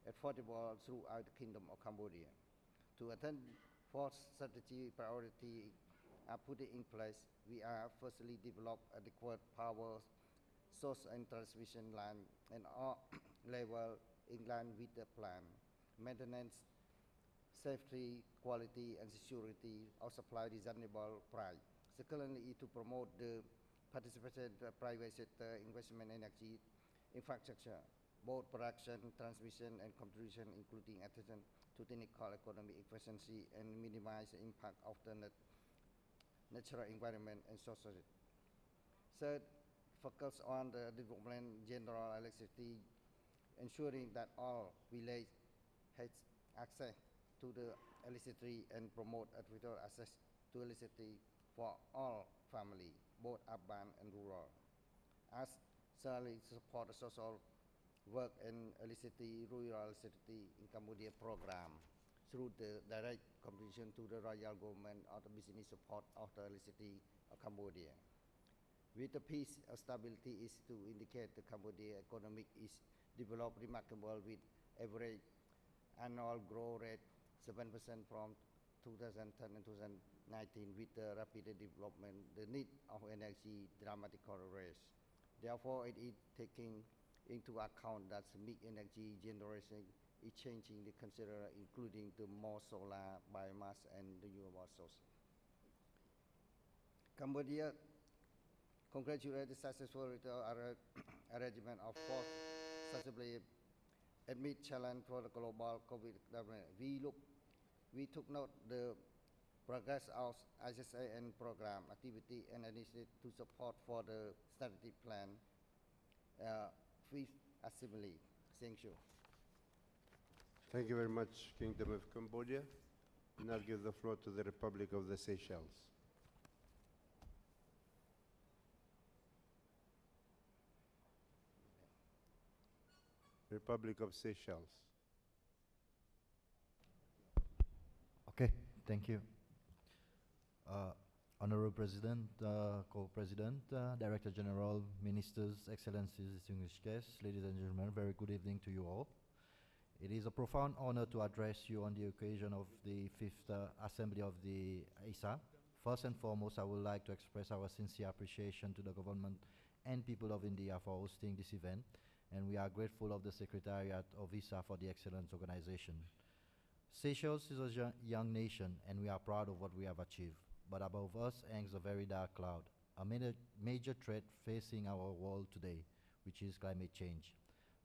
affordable throughout the Kingdom of Cambodia. To attend four strategy priority are put in place, we are firstly develop adequate power source and transmission line and all level in line with the plan. Maintenance, safety, quality, and security of supply reasonable price. Secondly, to promote the participation of the private sector investment in energy infrastructure, both production, transmission, and contribution, including attention to technical economic efficiency and minimize the impact of the natural environment and society. Third, focus on the development general electricity, ensuring that all villages has access to the electricity and promote equitable access to electricity for all families, both urban and rural. As certainly support the social work and electricity, rural electricity in Cambodia program through the direct contribution to the royal government or the business support of the electricity of Cambodia. With the peace of stability is to indicate the Cambodia economic is developed remarkable with average annual growth rate 7% from 2010 and 2019 with the rapid development, the need of energy dramatically raised. Therefore, it is taking into account that mixed energy generation is changing the consider including the more solar, biomass, and renewable sources. Cambodia congratulates the successful arrangement of force successfully amid challenge for the global COVID-19. We took note the progress of ISSAN program, activity and initiative to support for the strategic plan, Fifth Assembly. Thank you. Thank you very much, Kingdom of Cambodia. And I'll give the floor to the Republic of the Seychelles. Republic of Seychelles. Okay, thank you. Honorable President, Co-President, Director General, Ministers, Excellencies, distinguished guests, ladies and gentlemen, very good evening to you all. It is a profound honor to address you on the occasion of the 5th Assembly of the ISA. First and foremost, I would like to express our sincere appreciation to the government and people of India for hosting this event, and we are grateful of the Secretariat of ISA for the excellent organization. Seychelles is a young nation, and we are proud of what we have achieved. But above us hangs a very dark cloud, a major threat facing our world today, which is climate change.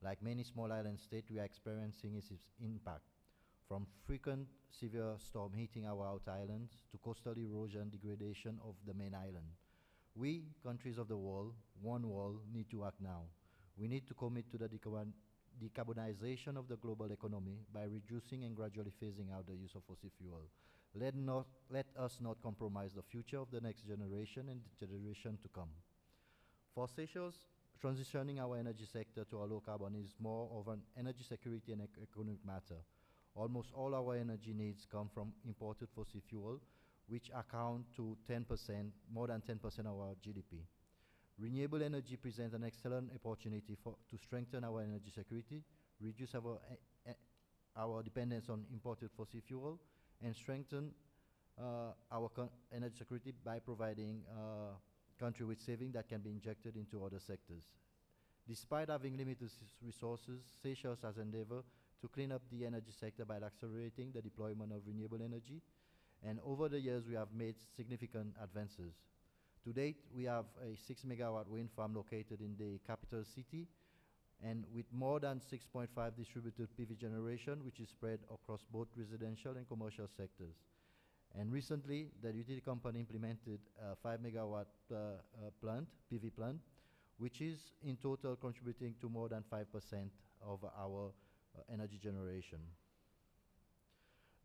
Like many small island states, we are experiencing its impact, from frequent severe storm hitting our outer islands to coastal erosion degradation of the main island. We, countries of the world, one world, need to act now. We need to commit to the decarbonization of the global economy by reducing and gradually phasing out the use of fossil fuel. Let us not compromise the future of the next generation and the generation to come. For Seychelles, transitioning our energy sector to a low carbon is more of an energy security and economic matter. Almost all our energy needs come from imported fossil fuel, which account to 10%, more than 10% of our GDP. Renewable energy presents an excellent opportunity to strengthen our energy security, reduce our dependence on imported fossil fuel, and strengthen our energy security by providing country with savings that can be injected into other sectors. Despite having limited resources, Seychelles has endeavored to clean up the energy sector by accelerating the deployment of renewable energy, and over the years we have made significant advances. To date, we have a 6 megawatt wind farm located in the capital city, and with more than 6.5 distributed PV generation, which is spread across both residential and commercial sectors. And recently, the utility company implemented a 5 megawatt PV plant, which is in total contributing to more than 5% of our energy generation.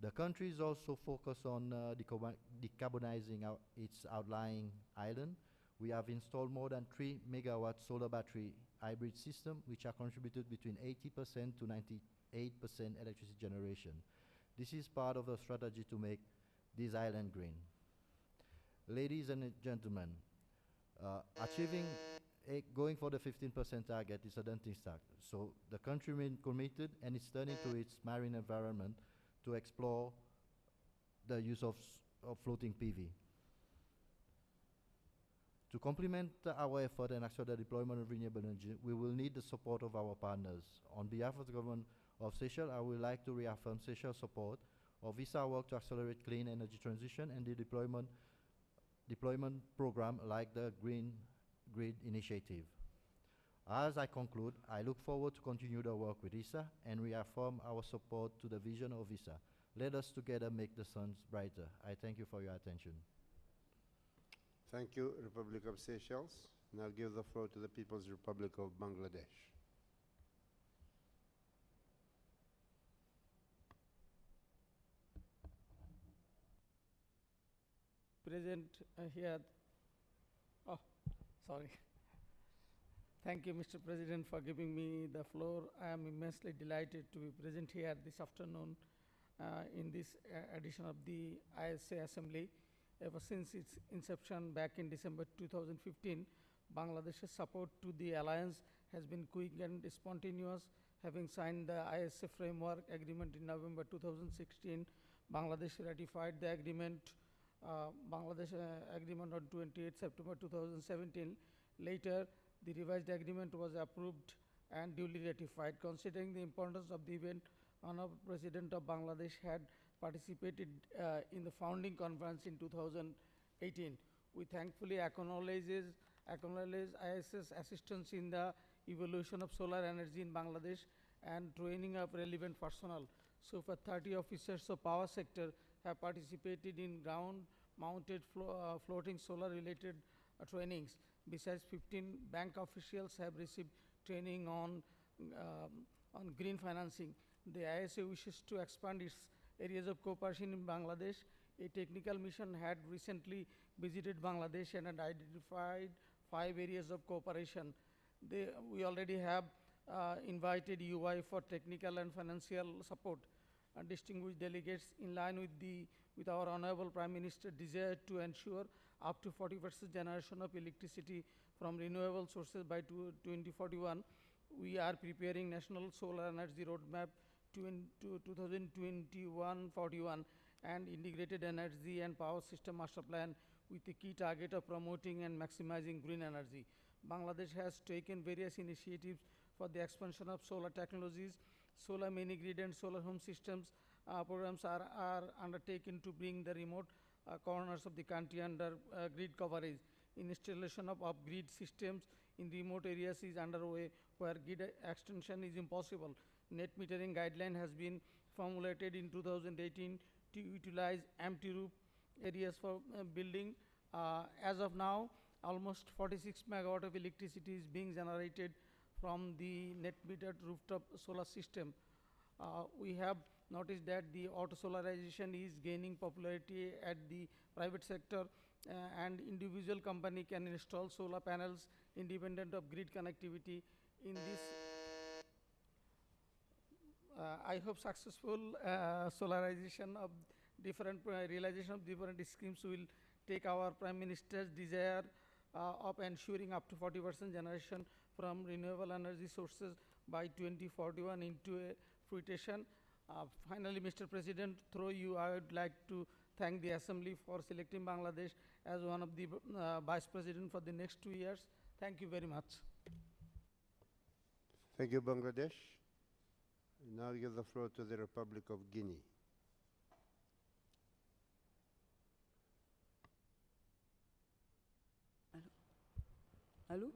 The country is also focused on decarbonizing its outlying island. We have installed more than 3 megawatt solar battery hybrid system, which are contributed between 80% to 98% electricity generation. This is part of the strategy to make this island green. Ladies and gentlemen, going for the 15% target is a daunting task. So the country remains committed and is turning to its marine environment to explore the use of floating PV. To complement our effort and accelerate the deployment of renewable energy, we will need the support of our partners. On behalf of the government of Seychelles, I would like to reaffirm Seychelles' support of ISA work to accelerate clean energy transition and the deployment program like the Green Grid Initiative. As I conclude, I look forward to continue the work with ISA and reaffirm our support to the vision of ISA. Let us together make the suns brighter. I thank you for your attention. Thank you, Republic of Seychelles. Now I'll give the floor to the People's Republic of Bangladesh. Present here. Oh, sorry. Thank you, Mr. President, for giving me the floor. I am immensely delighted to be present here this afternoon in this edition of the ISA Assembly. Ever since its inception back in December 2015, Bangladesh's support to the alliance has been quick and spontaneous. Having signed the ISA Framework Agreement in November 2016, Bangladesh ratified the agreement agreement on 28 September 2017. Later, the revised agreement was approved and duly ratified. Considering the importance of the event, Honorable President of Bangladesh had participated in the founding conference in 2018. We thankfully acknowledge IS's assistance in the evolution of solar energy in Bangladesh and training of relevant personnel. So for 30 officers of power sector, have participated in ground-mounted floating solar-related trainings. Besides, 15 bank officials have received training on green financing. The ISA wishes to expand its areas of cooperation in Bangladesh. A technical mission had recently visited Bangladesh and had identified 5 areas of cooperation. We already have invited UI for technical and financial support. Distinguished delegates, in line with our Honorable Prime Minister's desire to ensure up to 40% generation of electricity from renewable sources by 2041, we are preparing National Solar Energy Roadmap to 2021-41 and Integrated Energy and Power System Master Plan with the key target of promoting and maximizing green energy. Bangladesh has taken various initiatives for the expansion of solar technologies. Solar mini grid and solar home systems programs are undertaken to bring the remote corners of the country under grid coverage. Installation of off-grid systems in remote areas is underway where grid extension is impossible. Net metering guideline has been formulated in 2018 to utilize empty roof areas for building. As of now, almost 46 megawatt of electricity is being generated from the net metered rooftop solar system. We have noticed that the auto solarization is gaining popularity at the private sector, and individual company can install solar panels independent of grid connectivity. In this, I hope successful solarization of different realization of different schemes will take our Prime Minister's desire of ensuring up to 40% generation from renewable energy sources by 2041 into a fruition. Finally, Mr. President, through you, I would like to thank the Assembly for selecting Bangladesh as one of the Vice President for the next 2 years. Thank you very much. Thank you, Bangladesh. Now I give the floor to the Republic of Guinea. Allô?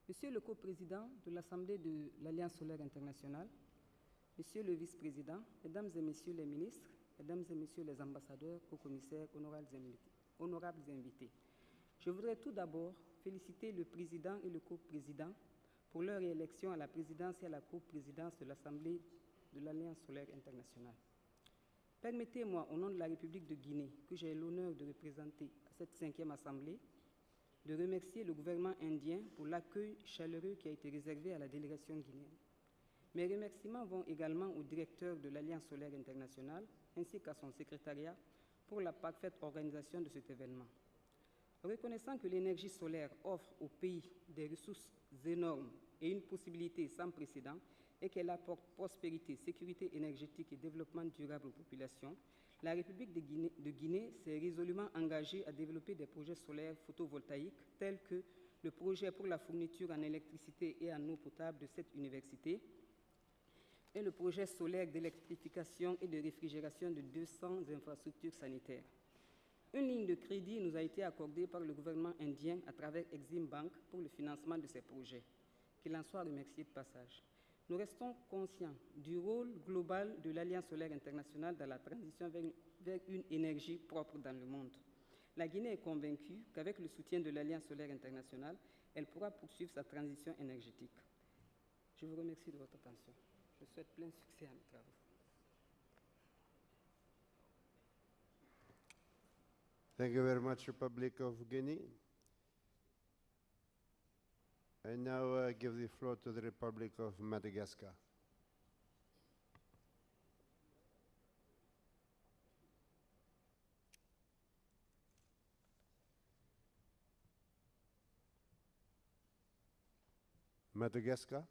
Monsieur le co-président de l'Assemblée de l'Alliance solaire internationale, Monsieur le vice-président, Mesdames et Messieurs les ministres, Mesdames et Messieurs les ambassadeurs, co-commissaires, honorables invités, je voudrais tout d'abord féliciter le président et le co-président pour leur élection à la présidence et à la co-présidence de l'Assemblée de l'Alliance solaire internationale. Permettez-moi, au nom de la République de Guinée, que j'ai l'honneur de représenter à cette 5e Assemblée, de remercier le gouvernement indien pour l'accueil chaleureux qui a été réservé à la délégation guinéenne. Mes remerciements vont également au directeur de l'Alliance solaire internationale ainsi qu'à son secrétariat pour la parfaite organisation de cet événement. Reconnaissant que l'énergie solaire offre au pays des ressources énormes et une possibilité sans précédent et qu'elle apporte prospérité, sécurité énergétique et développement durable aux populations, la République de Guinée s'est résolument engagée à développer des projets solaires photovoltaïques tels que le projet pour la fourniture en électricité et en eau potable de cette université et le projet solaire d'électrification et de réfrigération de 200 infrastructures sanitaires. Une ligne de crédit nous a été accordée par le gouvernement indien à travers Exim Bank pour le financement de ces projets. Qu'il en soit remercié de passage. Nous restons conscients du rôle global de l'Alliance solaire internationale dans la transition vers une énergie propre dans le monde. La Guinée est convaincue qu'avec le soutien de l'Alliance solaire internationale, elle pourra poursuivre sa transition énergétique. Je vous remercie de votre attention. Je souhaite plein succès à nos travaux. Thank you very much, Republic of Guinea. I now give the floor to the Republic of Madagascar. Madagascar.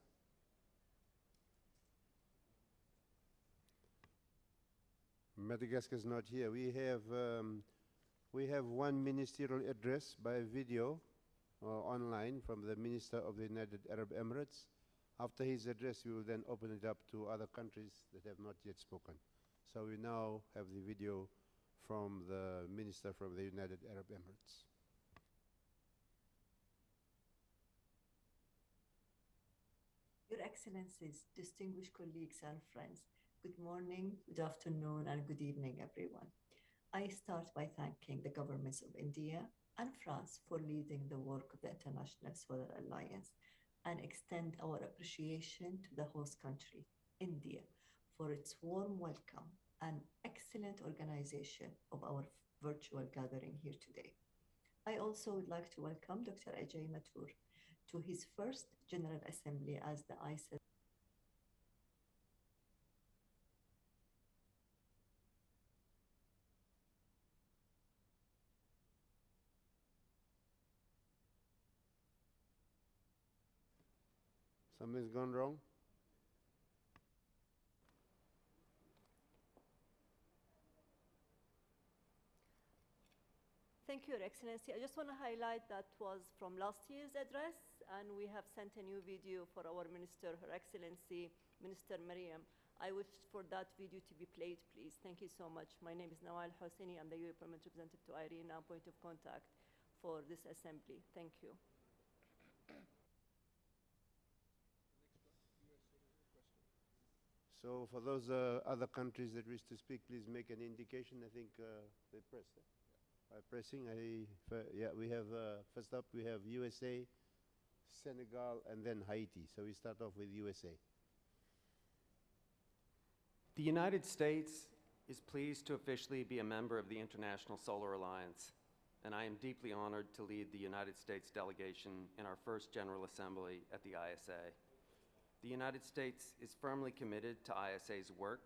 Madagascar is not here. We have one ministerial address by video online from the Minister of the United Arab Emirates. After his address, we will then open it up to other countries that have not yet spoken. So we now have the video from the Minister from the United Arab Emirates. Your Excellencies, distinguished colleagues and friends, Good morning, good afternoon, and good evening, everyone. I start by thanking the governments of India and France for leading the work of the International Solar Alliance and extend our appreciation to the host country, India, for its warm welcome and excellent organization of our virtual gathering here today. I also would like to welcome Dr. Ajay Mathur to his first General Assembly as the ISA. Something's gone wrong? Thank you, Your Excellency. I just want to highlight that was from last year's address, and we have sent a new video for our Minister, Her Excellency, Minister Mariam. I wish for that video to be played, please. Thank you so much. My name is Nawal Hosseini. I'm the UAE Permanent Representative to Irene, now point of contact for this assembly. Thank you. So for those other countries that wish to speak, please make an indication. I think they pressed. By pressing, we have, first up we have USA, Senegal, and then Haiti. So we start off with USA. The United States is pleased to officially be a member of the International Solar Alliance, and I am deeply honored to lead the United States delegation in our first General Assembly at the ISA. The United States is firmly committed to ISA's work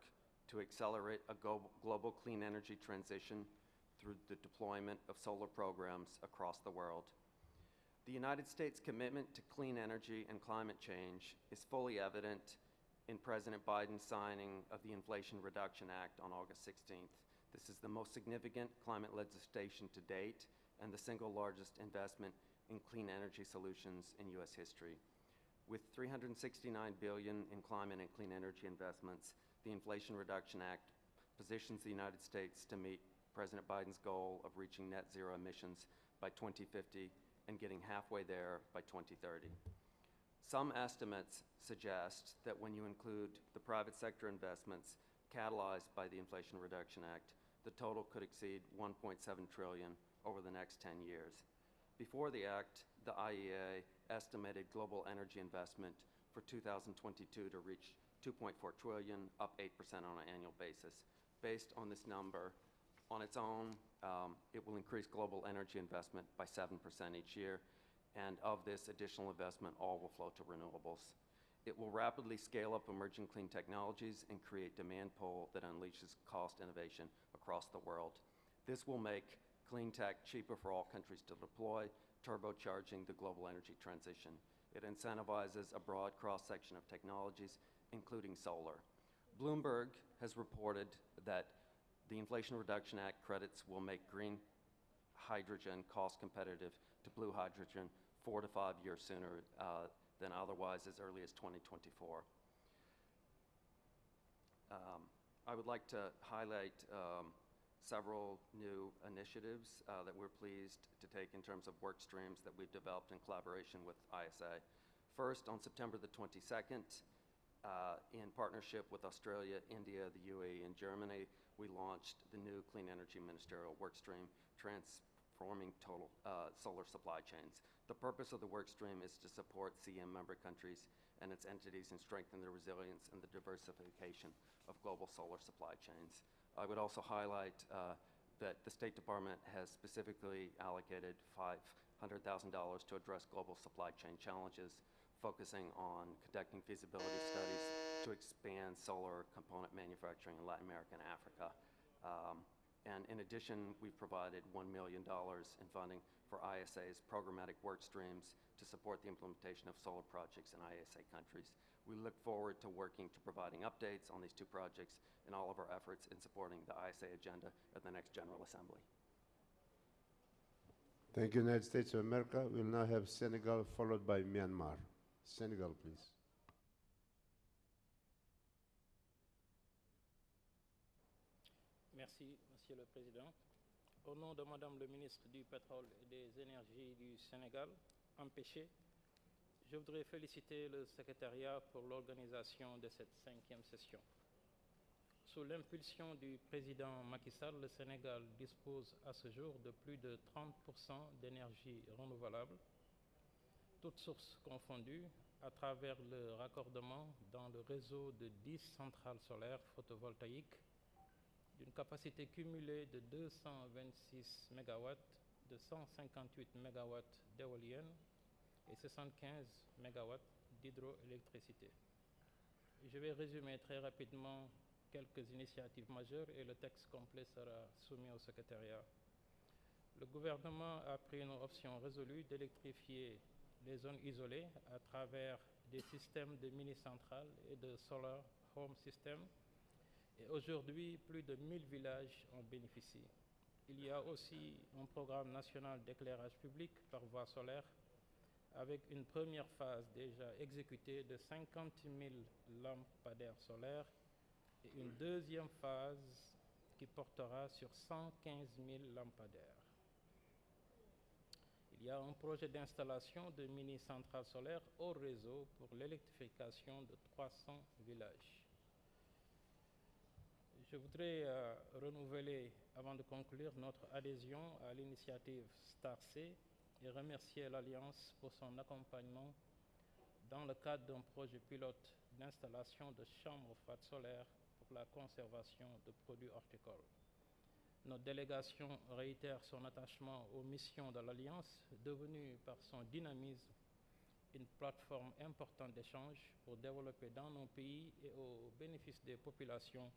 to accelerate a global clean energy transition through the deployment of solar programs across the world. The United States' commitment to clean energy and climate change is fully evident in President Biden's signing of the Inflation Reduction Act on August 16th. This is the most significant climate legislation to date and the single largest investment in clean energy solutions in U.S. history. With $369 billion in climate and clean energy investments, the Inflation Reduction Act positions the United States to meet President Biden's goal of reaching net zero emissions by 2050 and getting halfway there by 2030. Some estimates suggest that when you include the private sector investments catalyzed by the Inflation Reduction Act, the total could exceed $1.7 trillion over the next 10 years. Before the act, the IEA estimated global energy investment for 2022 to reach $2.4 trillion, up 8% on an annual basis. Based on this number, on its own, it will increase global energy investment by 7% each year, and of this additional investment, all will flow to renewables. It will rapidly scale up emerging clean technologies and create demand pull that unleashes cost innovation across the world. This will make clean tech cheaper for all countries to deploy, turbocharging the global energy transition. It incentivizes a broad cross-section of technologies, including solar. Bloomberg has reported that the Inflation Reduction Act credits will make green hydrogen cost competitive to blue hydrogen 4 to 5 years sooner than otherwise as early as 2024. I would like to highlight several new initiatives that we're pleased to take in terms of work streams that we've developed in collaboration with ISA. First, on September the 22nd, in partnership with Australia, India, the UAE, and Germany, we launched the new Clean Energy Ministerial Workstream, Transforming Total Solar Supply Chains. The purpose of the workstream is to support CM member countries and its entities and strengthen their resilience and the diversification of global solar supply chains. I would also highlight that the State Department has specifically allocated $500,000 to address global supply chain challenges, focusing on conducting feasibility studies to expand solar component manufacturing in Latin America and Africa. And in addition, we've provided $1 million in funding for ISA's programmatic work streams to support the implementation of solar projects in ISA countries. We look forward to working to providing updates on these two projects in all of our efforts in supporting the ISA agenda at the next General Assembly. Thank you, United States of America. We'll now have Senegal followed by Myanmar. Senegal, please. Merci, Monsieur le Président. Au nom de Madame le ministre du Pétrole et des Énergies du Sénégal, empêché, je voudrais féliciter le secrétariat pour l'organisation de cette 5e session. Sous l'impulsion du président Macky Sall, le Sénégal dispose à ce jour de plus de 30% d'énergie renouvelable, toutes sources confondues, à travers le raccordement dans le réseau de 10 centrales solaires photovoltaïques d'une capacité cumulée de 226 MW, de 158 MW d'éoliennes et 75 MW d'hydroélectricité. Je vais résumer très rapidement quelques initiatives majeures et le texte complet sera soumis au secrétariat. Le gouvernement a pris une option résolue d'électrifier les zones isolées à travers des systèmes de mini-centrales et de solar home systems. Et aujourd'hui, plus de 1000 villages en bénéficient. Il y a aussi un programme national d'éclairage public par voie solaire avec une première phase déjà exécutée de 50 000 lampadaires solaires et une deuxième phase qui portera sur 115 000 lampadaires. Il y a un projet d'installation de mini-centrales solaires au réseau pour l'électrification de 300 villages. Je voudrais renouveler, avant de conclure, notre adhésion à l'initiative STAR-C et remercier l'Alliance pour son accompagnement dans le cadre d'un projet pilote d'installation de chambres froides solaires pour la conservation de produits horticoles. Notre délégation réitère son attachement aux missions de l'Alliance, devenue par son dynamisme une plateforme importante d'échange pour développer dans nos pays et au bénéfice des populations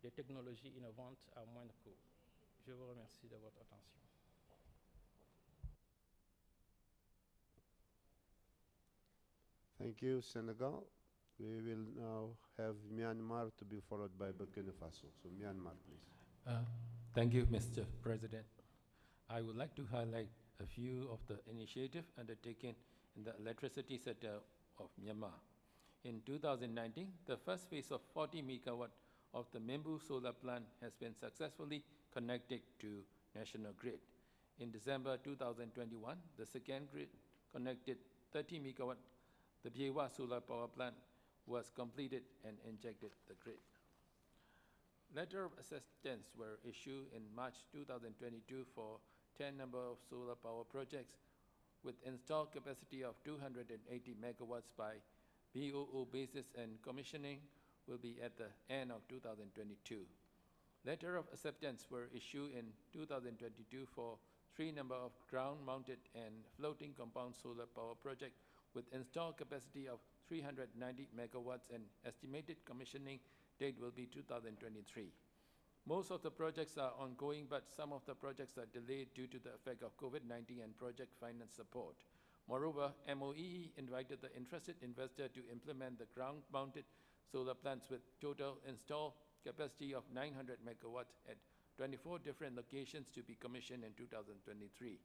des technologies innovantes à moindre coût. Je vous remercie de votre attention. Thank you, Senegal. We will now have Myanmar to be followed by Burkina Faso. So Myanmar, please. Thank you, Mr. President. I would like to highlight a few of the initiatives undertaken in the electricity sector of Myanmar. In 2019, the first phase of 40 megawatt of the Membu solar plant has been successfully connected to national grid. In December 2021, the second grid connected 30 megawatt. The Biewa solar power plant was completed and injected the grid. Letter of acceptance were issued in March 2022 for 10 number of solar power projects with installed capacity of 280 megawatts by BOO basis, and commissioning will be at the end of 2022. Letter of acceptance were issued in 2022 for 3 number of ground-mounted and floating compound solar power projects with installed capacity of 390 megawatts, and estimated commissioning date will be 2023. Most of the projects are ongoing, but some of the projects are delayed due to the effect of COVID-19 and project finance support. Moreover, MOE invited the interested investor to implement the ground-mounted solar plants with total installed capacity of 900 megawatts at 24 different locations to be commissioned in 2023.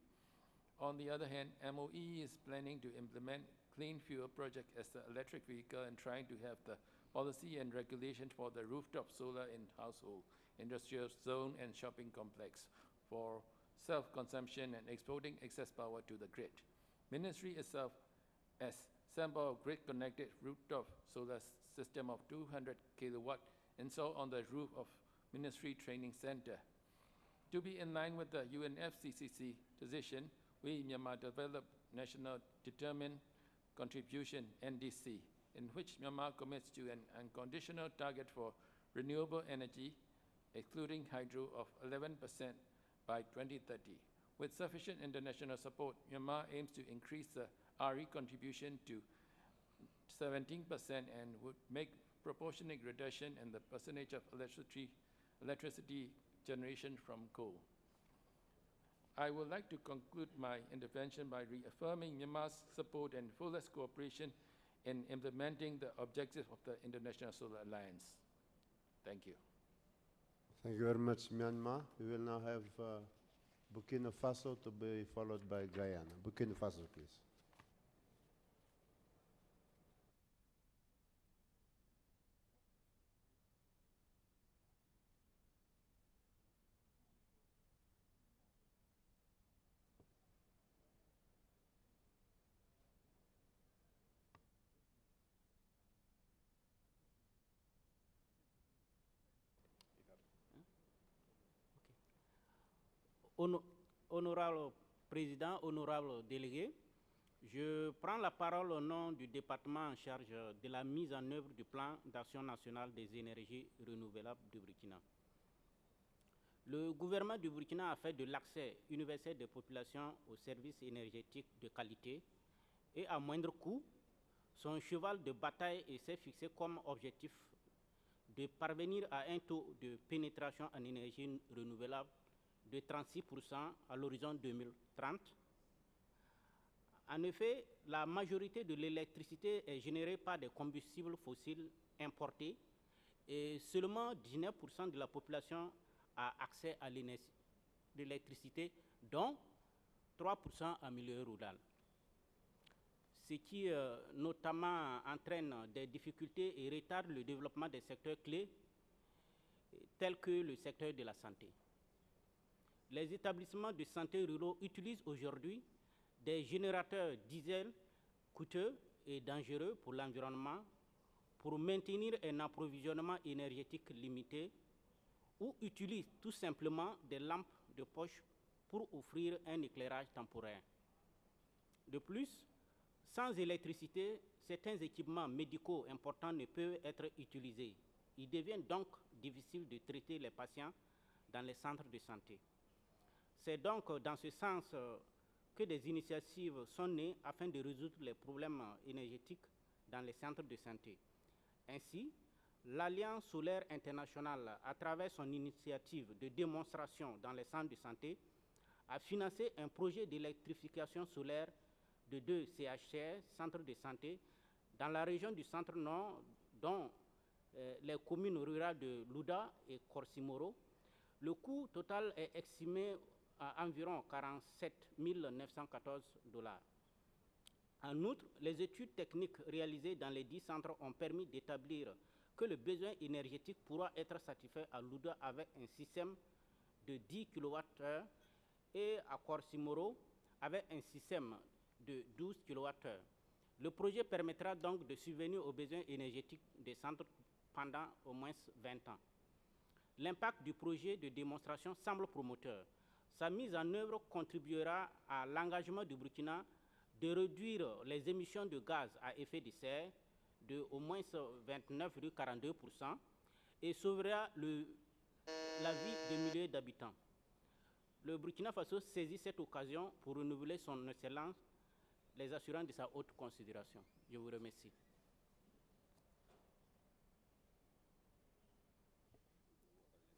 On the other hand, MOE is planning to implement clean fuel project as the electric vehicle and trying to have the policy and regulation for the rooftop solar in household, industrial zone and shopping complex for self-consumption and exporting excess power to the grid. Ministry itself has sample grid-connected rooftop solar system of 200 kilowatt installed on the roof of Ministry Training Center. To be in line with the UNFCCC decision, we Myanmar developed National Determined Contribution NDC, in which Myanmar commits to an unconditional target for renewable energy, excluding hydro, of 11% by 2030. With sufficient international support, Myanmar aims to increase the RE contribution to 17% and would make proportionate reduction in the percentage of electricity generation from coal. I would like to conclude my intervention by reaffirming Myanmar's support and fullest cooperation in implementing the objectives of the International Solar Alliance. Thank you. Thank you very much, Myanmar. We will now have Burkina Faso to be followed by Guyana. Burkina Faso, please. Honorable Président, honorable délégué, je prends la parole au nom du département en charge de la mise en œuvre du plan d'action national des énergies renouvelables du Burkina. Le gouvernement du Burkina a fait de l'accès universel des populations aux services énergétiques de qualité et à moindre coût son cheval de bataille et s'est fixé comme objectif de parvenir à un taux de pénétration en énergie renouvelable de 36% à l'horizon 2030. En effet, la majorité de l'électricité est générée par des combustibles fossiles importés et seulement 19% de la population a accès à l'électricité, dont 3% en milieu rural. Ce qui notamment entraîne des difficultés et retarde le développement des secteurs clés tels que le secteur de la santé. Les établissements de santé ruraux utilisent aujourd'hui des générateurs diesel coûteux et dangereux pour l'environnement pour maintenir un approvisionnement énergétique limité ou utilisent tout simplement des lampes de poche pour offrir un éclairage temporaire. De plus, sans électricité, certains équipements médicaux importants ne peuvent être utilisés. Il devient donc difficile de traiter les patients dans les centres de santé. C'est donc dans ce sens que des initiatives sont nées afin de résoudre les problèmes énergétiques dans les centres de santé. Ainsi, l'Alliance solaire internationale, à travers son initiative de démonstration dans les centres de santé, a financé un projet d'électrification solaire de 2 CHR, centres de santé, dans la région du centre-nord, dont les communes rurales de Louda et Korsimoro. Le coût total est estimé à environ 47 914 $. En outre, les études techniques réalisées dans les 10 centres ont permis d'établir que le besoin énergétique pourra être satisfait à Louda avec un système de 10 kWh et à Korsimoro avec un système de 12 kWh. Le projet permettra donc de subvenir aux besoins énergétiques des centres pendant au moins 20 ans. L'impact du projet de démonstration semble prometteur. Sa mise en œuvre contribuera à l'engagement du Burkina de réduire les émissions de gaz à effet de serre de au moins 29,42% et sauvera la vie de milliers d'habitants. Le Burkina Faso saisit cette occasion pour renouveler son excellence, les assurant de sa haute considération. Je vous remercie.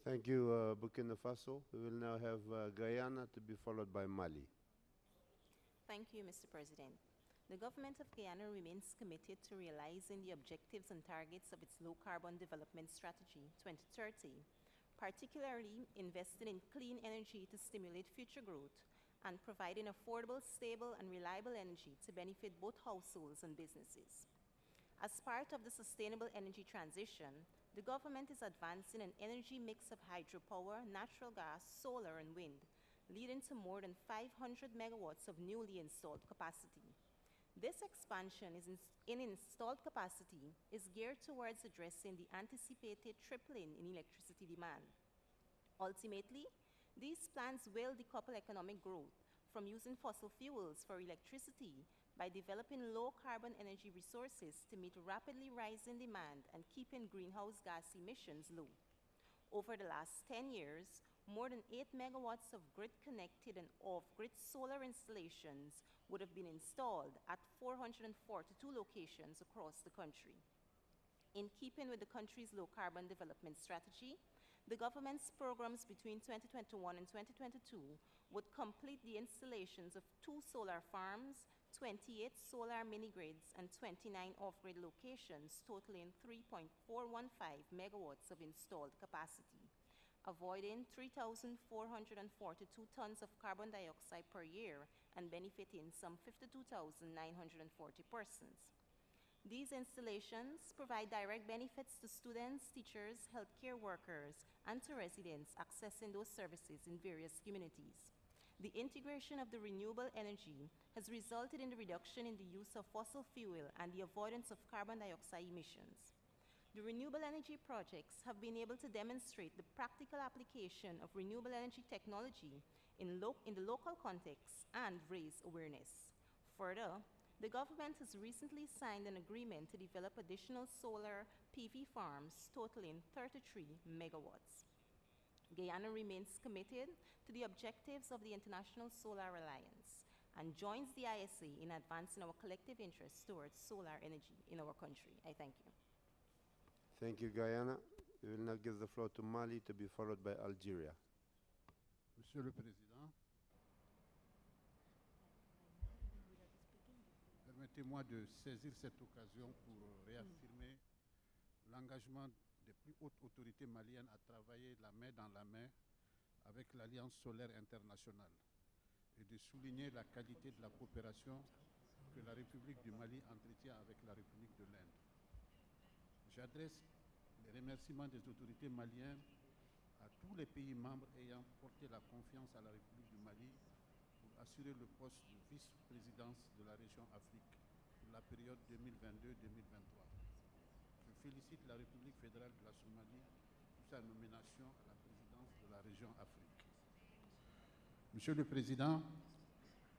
Thank you, Burkina Faso. We will now have Guyana to be followed by Mali. Thank you, Mr. President. The government of Guyana remains committed to realizing the objectives and targets of its low-carbon development strategy 2030, particularly investing in clean energy to stimulate future growth and providing affordable, stable, and reliable energy to benefit both households and businesses. As part of the sustainable energy transition, the government is advancing an energy mix of hydropower, natural gas, solar, and wind, leading to more than 500 megawatts of newly installed capacity. This expansion in installed capacity is geared towards addressing the anticipated tripling in electricity demand. Ultimately, these plans will decouple economic growth from using fossil fuels for electricity by developing low-carbon energy resources to meet rapidly rising demand and keeping greenhouse gas emissions low. Over the last 10 years, more than 8 megawatts of grid-connected and off-grid solar installations would have been installed at 442 locations across the country. In keeping with the country's low-carbon development strategy, the government's programs between 2021 and 2022 would complete the installations of 2 solar farms, 28 solar mini-grids, and 29 off-grid locations, totaling 3.415 megawatts of installed capacity, avoiding 3,442 tons of carbon dioxide per year and benefiting some 52,940 persons. These installations provide direct benefits to students, teachers, healthcare workers, and to residents accessing those services in various communities. The integration of the renewable energy has resulted in the reduction in the use of fossil fuel and the avoidance of carbon dioxide emissions. The renewable energy projects have been able to demonstrate the practical application of renewable energy technology in the local context and raise awareness. Further, the government has recently signed an agreement to develop additional solar PV farms totaling 33 megawatts. Guyana remains committed to the objectives of the International Solar Alliance and joins the ISA in advancing our collective interests towards solar energy in our country. I thank you. Thank you, Guyana. We will now give the floor to Mali, to be followed by Algeria. Monsieur le Président, permettez-moi de saisir cette occasion pour réaffirmer l'engagement des plus hautes autorités maliennes à travailler la main dans la main avec l'Alliance solaire internationale et de souligner la qualité de la coopération que la République du Mali entretient avec la République de l'Inde. J'adresse les remerciements des autorités maliennes à tous les pays membres ayant porté la confiance à la République du Mali pour assurer le poste de vice-présidence de la région Afrique pour la période 2022-2023. Je félicite la République fédérale de la Somalie pour sa nomination à la présidence de la région Afrique. Monsieur le Président,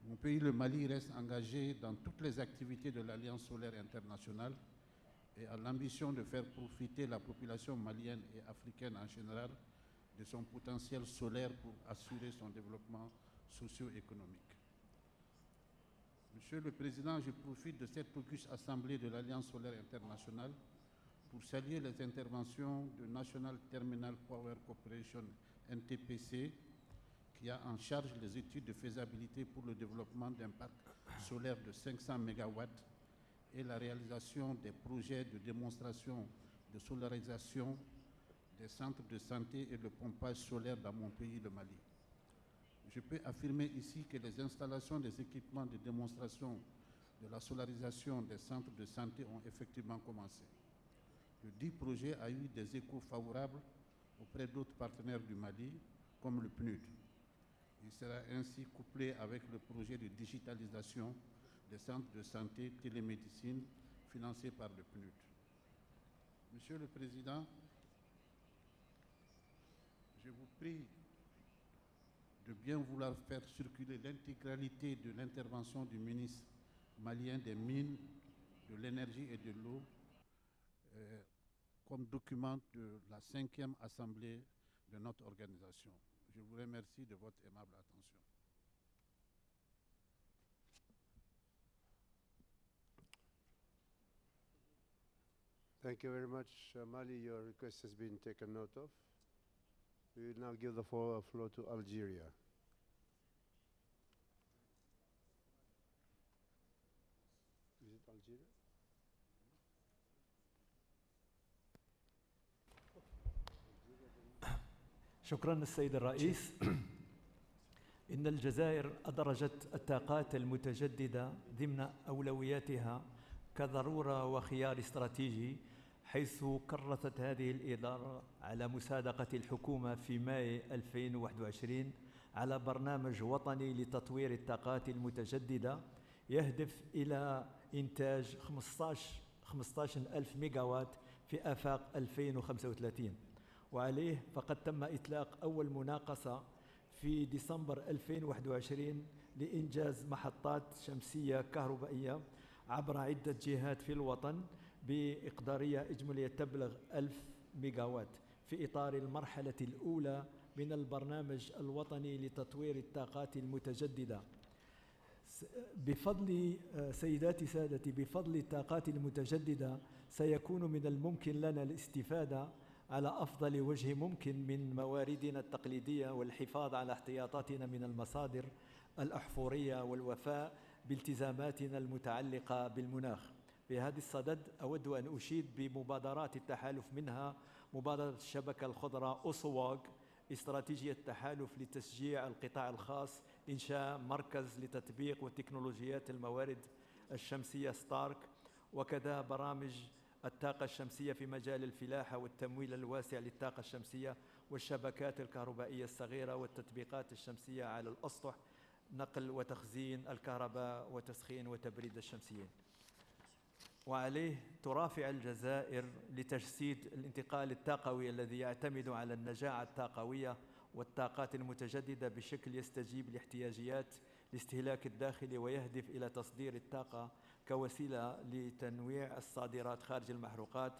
mon pays, le Mali, reste engagé dans toutes les activités de l'Alliance solaire internationale et a l'ambition de faire profiter la population malienne et africaine en général de son potentiel solaire pour assurer son développement socio-économique. Monsieur le Président, je profite de cette auguste assemblée de l'Alliance solaire internationale pour saluer les interventions de National Terminal Power Corporation, NTPC, qui a en charge les études de faisabilité pour le développement d'un parc solaire de 500 MW et la réalisation des projets de démonstration de solarisation des centres de santé et le pompage solaire dans mon pays, le Mali. Je peux affirmer ici que les installations des équipements de démonstration de la solarisation des centres de santé ont effectivement commencé. Le dit projet a eu des échos favorables auprès d'autres partenaires du Mali, comme le PNUD. Il sera ainsi couplé avec le projet de digitalisation des centres de santé télémédecine financé par le PNUD. Monsieur le Président, je vous prie de bien vouloir faire circuler l'intégralité de l'intervention du ministre malien des Mines, de l'Énergie et de l'Eau comme document de la 5e assemblée de notre organisation. Je vous remercie de votre aimable attention. Thank you very much, Mali. Your request has been taken note of. We will now give the floor to Algeria. Is it Algeria? شكرا السيد الرئيس. إن الجزائر أدرجت الطاقات المتجددة ضمن أولوياتها كضرورة وخيار استراتيجي، حيث كرست هذه الإدارة على مساعدة الحكومة في مايو 2021 على برنامج وطني لتطوير الطاقات المتجددة يهدف إلى إنتاج 15,000 ميجاوات في آفاق 2035. وعليه فقد تم إطلاق أول مناقصة في ديسمبر 2021 لإنجاز محطات شمسية كهربائية عبر عدة جهات في الوطن بإقدارية إجمالية تبلغ 1000 ميجاوات في إطار المرحلة الأولى من البرنامج الوطني لتطوير الطاقات المتجددة. بفضل سيداتي سادتي، بفضل الطاقات المتجددة سيكون من الممكن لنا الاستفادة على أفضل وجه ممكن من مواردنا التقليدية والحفاظ على احتياطاتنا من المصادر الأحفورية والوفاء بالتزاماتنا المتعلقة بالمناخ. في هذا الصدد أود أن أشيد بمبادرات التحالف، منها مبادرة الشبكة الخضراء أوسواغ، استراتيجية التحالف لتشجيع القطاع الخاص، إنشاء مركز لتطبيق وتكنولوجيات الموارد الشمسية ستارك، وكذا برامج الطاقة الشمسية في مجال الفلاحة والتمويل الواسع للطاقة الشمسية والشبكات الكهربائية الصغيرة والتطبيقات الشمسية على الأسطح، نقل وتخزين الكهرباء وتسخين وتبريد الشمسيين. وعليه ترافع الجزائر لتجسيد الانتقال الطاقوي الذي يعتمد على النجاعة الطاقوية والطاقات المتجددة بشكل يستجيب لاحتياجيات الاستهلاك الداخلي ويهدف إلى تصدير الطاقة كوسيلة لتنويع الصادرات خارج المحروقات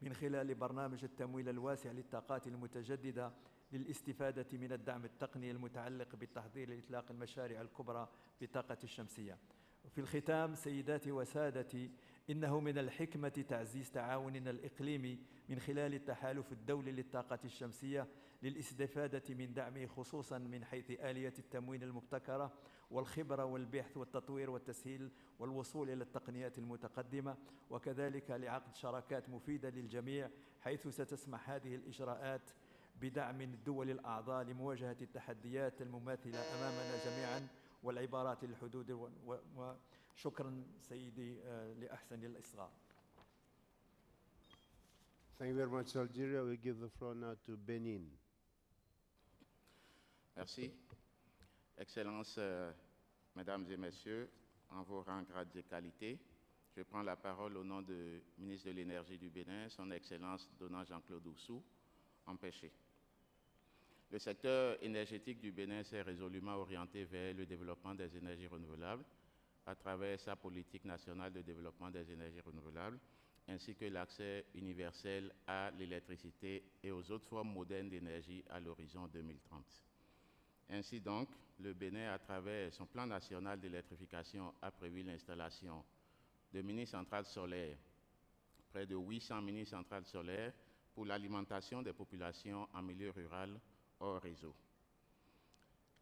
من خلال برنامج التمويل الواسع للطاقات المتجددة للاستفادة من الدعم التقني المتعلق بالتحضير لإطلاق المشاريع الكبرى بالطاقة الشمسية. وفي الختام سيداتي وسادتي، إنه من الحكمة تعزيز تعاوننا الإقليمي من خلال التحالف الدولي للطاقة الشمسية للاستفادة من دعمه خصوصا من حيث آلية التموين المبتكرة والخبرة والبحث والتطوير والتسهيل والوصول إلى التقنيات المتقدمة، وكذلك لعقد شراكات مفيدة للجميع حيث ستسمح هذه الإجراءات بدعم الدول الأعضاء لمواجهة التحديات المماثلة أمامنا جميعا والعبارات للحدود وشكرا سيدي لأحسن الإصغاء. Thank you very much, Algeria. We give the floor now to Benin. Merci. Excellences, Mesdames et Messieurs, en vos rangs, grades et qualités, je prends la parole au nom du ministre de l'Énergie du Bénin, Son Excellence Donald Jean-Claude Oussou, empêché. Le secteur énergétique du Bénin s'est résolument orienté vers le développement des énergies renouvelables à travers sa politique nationale de développement des énergies renouvelables, ainsi que l'accès universel à l'électricité et aux autres formes modernes d'énergie à l'horizon 2030. Ainsi donc, le Bénin, à travers son plan national d'électrification, a prévu l'installation de mini-centrales solaires, près de 800 mini-centrales solaires pour l'alimentation des populations en milieu rural hors réseau.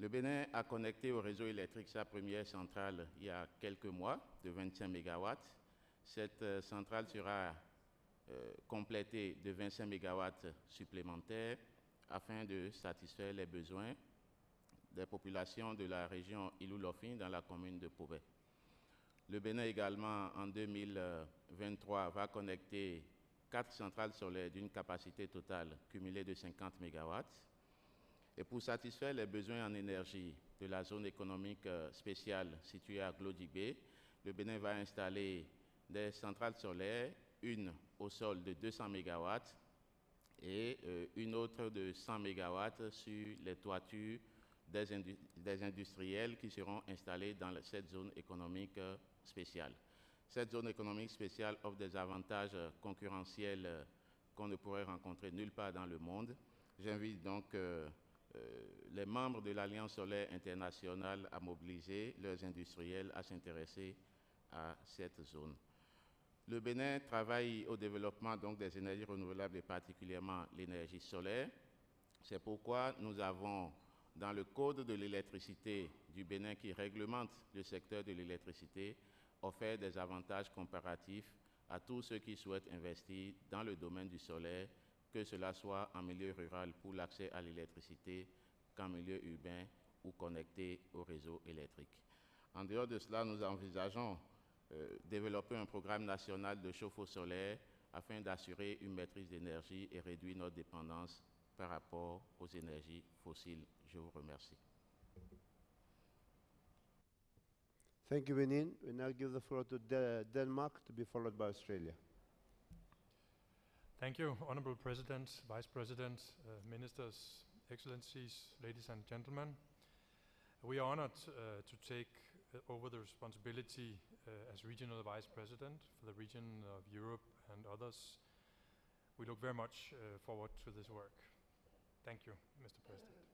Le Bénin a connecté au réseau électrique sa première centrale il y a quelques mois de 25 MW. Cette centrale sera complétée de 25 MW supplémentaires afin de satisfaire les besoins des populations de la région Ilou-Lofin dans la commune de Pobé. Le Bénin également, en 2023, va connecter 4 centrales solaires d'une capacité totale cumulée de 50 MW. Et pour satisfaire les besoins en énergie de la zone économique spéciale située à Glodjibé, le Bénin va installer des centrales solaires, une au sol de 200 MW et une autre de 100 MW sur les toitures des industriels qui seront installés dans cette zone économique spéciale. Cette zone économique spéciale offre des avantages concurrentiels qu'on ne pourrait rencontrer nulle part dans le monde. J'invite donc les membres de l'Alliance solaire internationale à mobiliser leurs industriels à s'intéresser à cette zone. Le Bénin travaille au développement donc des énergies renouvelables et particulièrement l'énergie solaire. C'est pourquoi nous avons, dans le Code de l'électricité du Bénin qui réglemente le secteur de l'électricité, offert des avantages comparatifs à tous ceux qui souhaitent investir dans le domaine du solaire, que cela soit en milieu rural pour l'accès à l'électricité, qu'en milieu urbain ou connecté au réseau électrique. En dehors de cela, nous envisageons développer un programme national de chauffe-eau solaire afin d'assurer une maîtrise d'énergie et réduire notre dépendance par rapport aux énergies fossiles. Je vous remercie. Thank you, Benin. We now give the floor to Denmark, to be followed by Australia. Thank you, Honorable President, Vice President, Ministers, Excellencies, ladies and gentlemen. We are honored to take over the responsibility as Regional Vice President for the region of Europe and others. We look very much forward to this work. Thank you, Mr. President.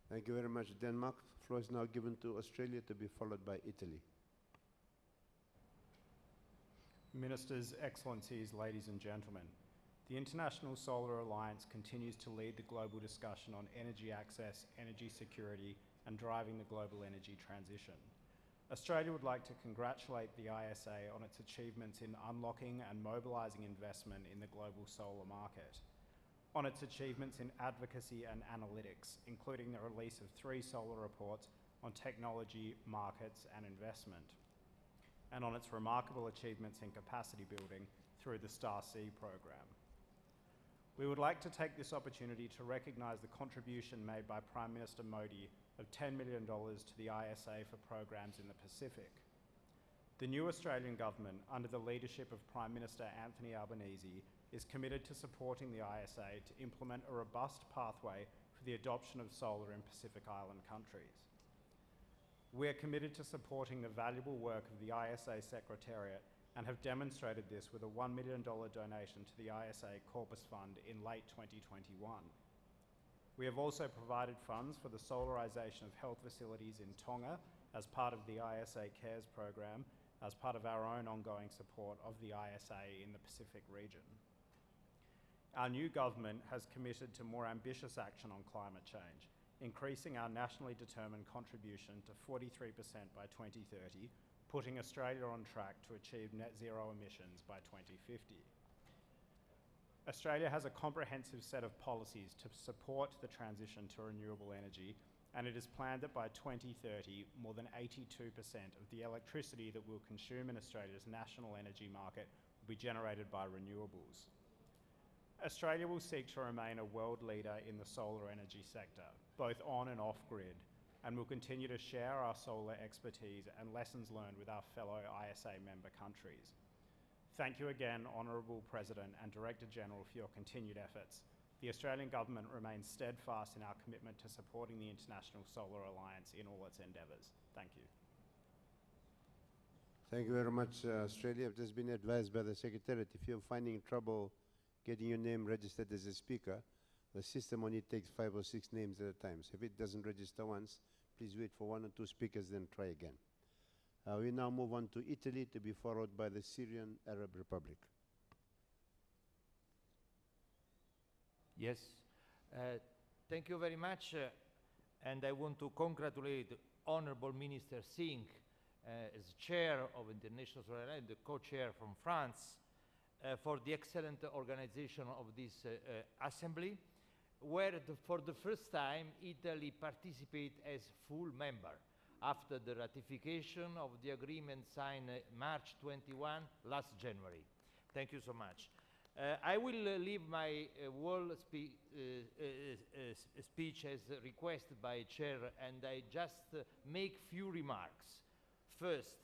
Thank you very much, Denmark. The floor is now given to Australia, to be followed by Italy. Ministers, Excellencies, ladies and gentlemen, the International Solar Alliance continues to lead the global discussion on energy access, energy security, and driving the global energy transition. Australia would like to congratulate the ISA on its achievements in unlocking and mobilising investment in the global solar market, on its achievements in advocacy and analytics, including the release of 3 solar reports on technology, markets, and investment, and on its remarkable achievements in capacity building through the Star-C program. We would like to take this opportunity to recognise the contribution made by Prime Minister Modi of $10 million to the ISA for programs in the Pacific. The new Australian government, under the leadership of Prime Minister Anthony Albanese, is committed to supporting the ISA to implement a robust pathway for the adoption of solar in Pacific Island countries. We are committed to supporting the valuable work of the ISA Secretariat and have demonstrated this with a $1 million donation to the ISA Corpus Fund in late 2021. We have also provided funds for the solarization of health facilities in Tonga as part of the ISA Cares program, as part of our own ongoing support of the ISA in the Pacific region. Our new government has committed to more ambitious action on climate change, increasing our nationally determined contribution to 43% by 2030, putting Australia on track to achieve net zero emissions by 2050. Australia has a comprehensive set of policies to support the transition to renewable energy, and it is planned that by 2030, more than 82% of the electricity that we'll consume in Australia's national energy market will be generated by renewables. Australia will seek to remain a world leader in the solar energy sector, both on and off grid, and will continue to share our solar expertise and lessons learned with our fellow ISA member countries. Thank you again, Honourable President and Director General, for your continued efforts. The Australian Government remains steadfast in our commitment to supporting the International Solar Alliance in all its endeavours. Thank you. Thank you very much, Australia. I've just been advised by the Secretariat, if you're finding trouble getting your name registered as a speaker, the system only takes 5 or 6 names at a time. So if it doesn't register once, please wait for 1 or 2 speakers, then try again. We now move on to Italy, to be followed by the Syrian Arab Republic. Yes, thank you very much, and I want to congratulate Honourable Minister Singh as chair of International Solar Alliance, the co-chair from France, for the excellent organization of this assembly, where for the first time Italy participates as full member after the ratification of the agreement signed March 21 last January. Thank you so much. I will leave my whole speech as requested by Chair, and I just make few remarks. First,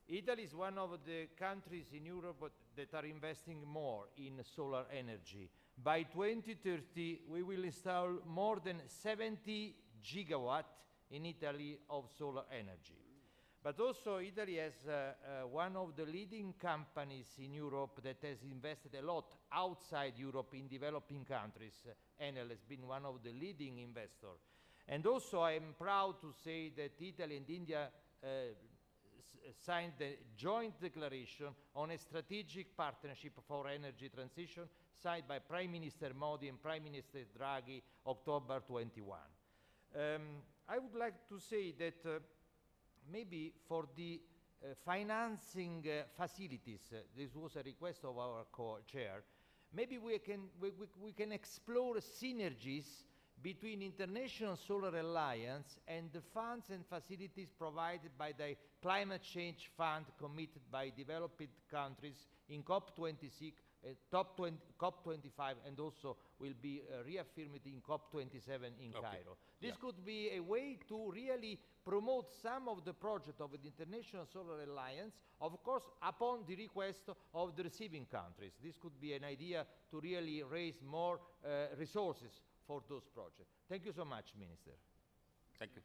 Italy is one of the countries in Europe that are investing more in solar energy. By 2030, we will install more than 70 gigawatts in Italy of solar energy. But also Italy has one of the leading companies in Europe that has invested a lot outside Europe in developing countries. Enel has been one of the leading investors. And also I am proud to say that Italy and India signed the joint declaration on a strategic partnership for energy transition signed by Prime Minister Modi and Prime Minister Draghi October 21. I would like to say that maybe for the financing facilities, this was a request of our co-chair, maybe we can explore synergies between International Solar Alliance and the funds and facilities provided by the Climate Change Fund committed by developed countries in COP26, COP25, and also will be reaffirmed in COP27 in Cairo. This could be a way to really promote some of the projects of the International Solar Alliance, of course, upon the request of the receiving countries. This could be an idea to really raise more resources for those projects. Thank you so much, Minister. Thank you.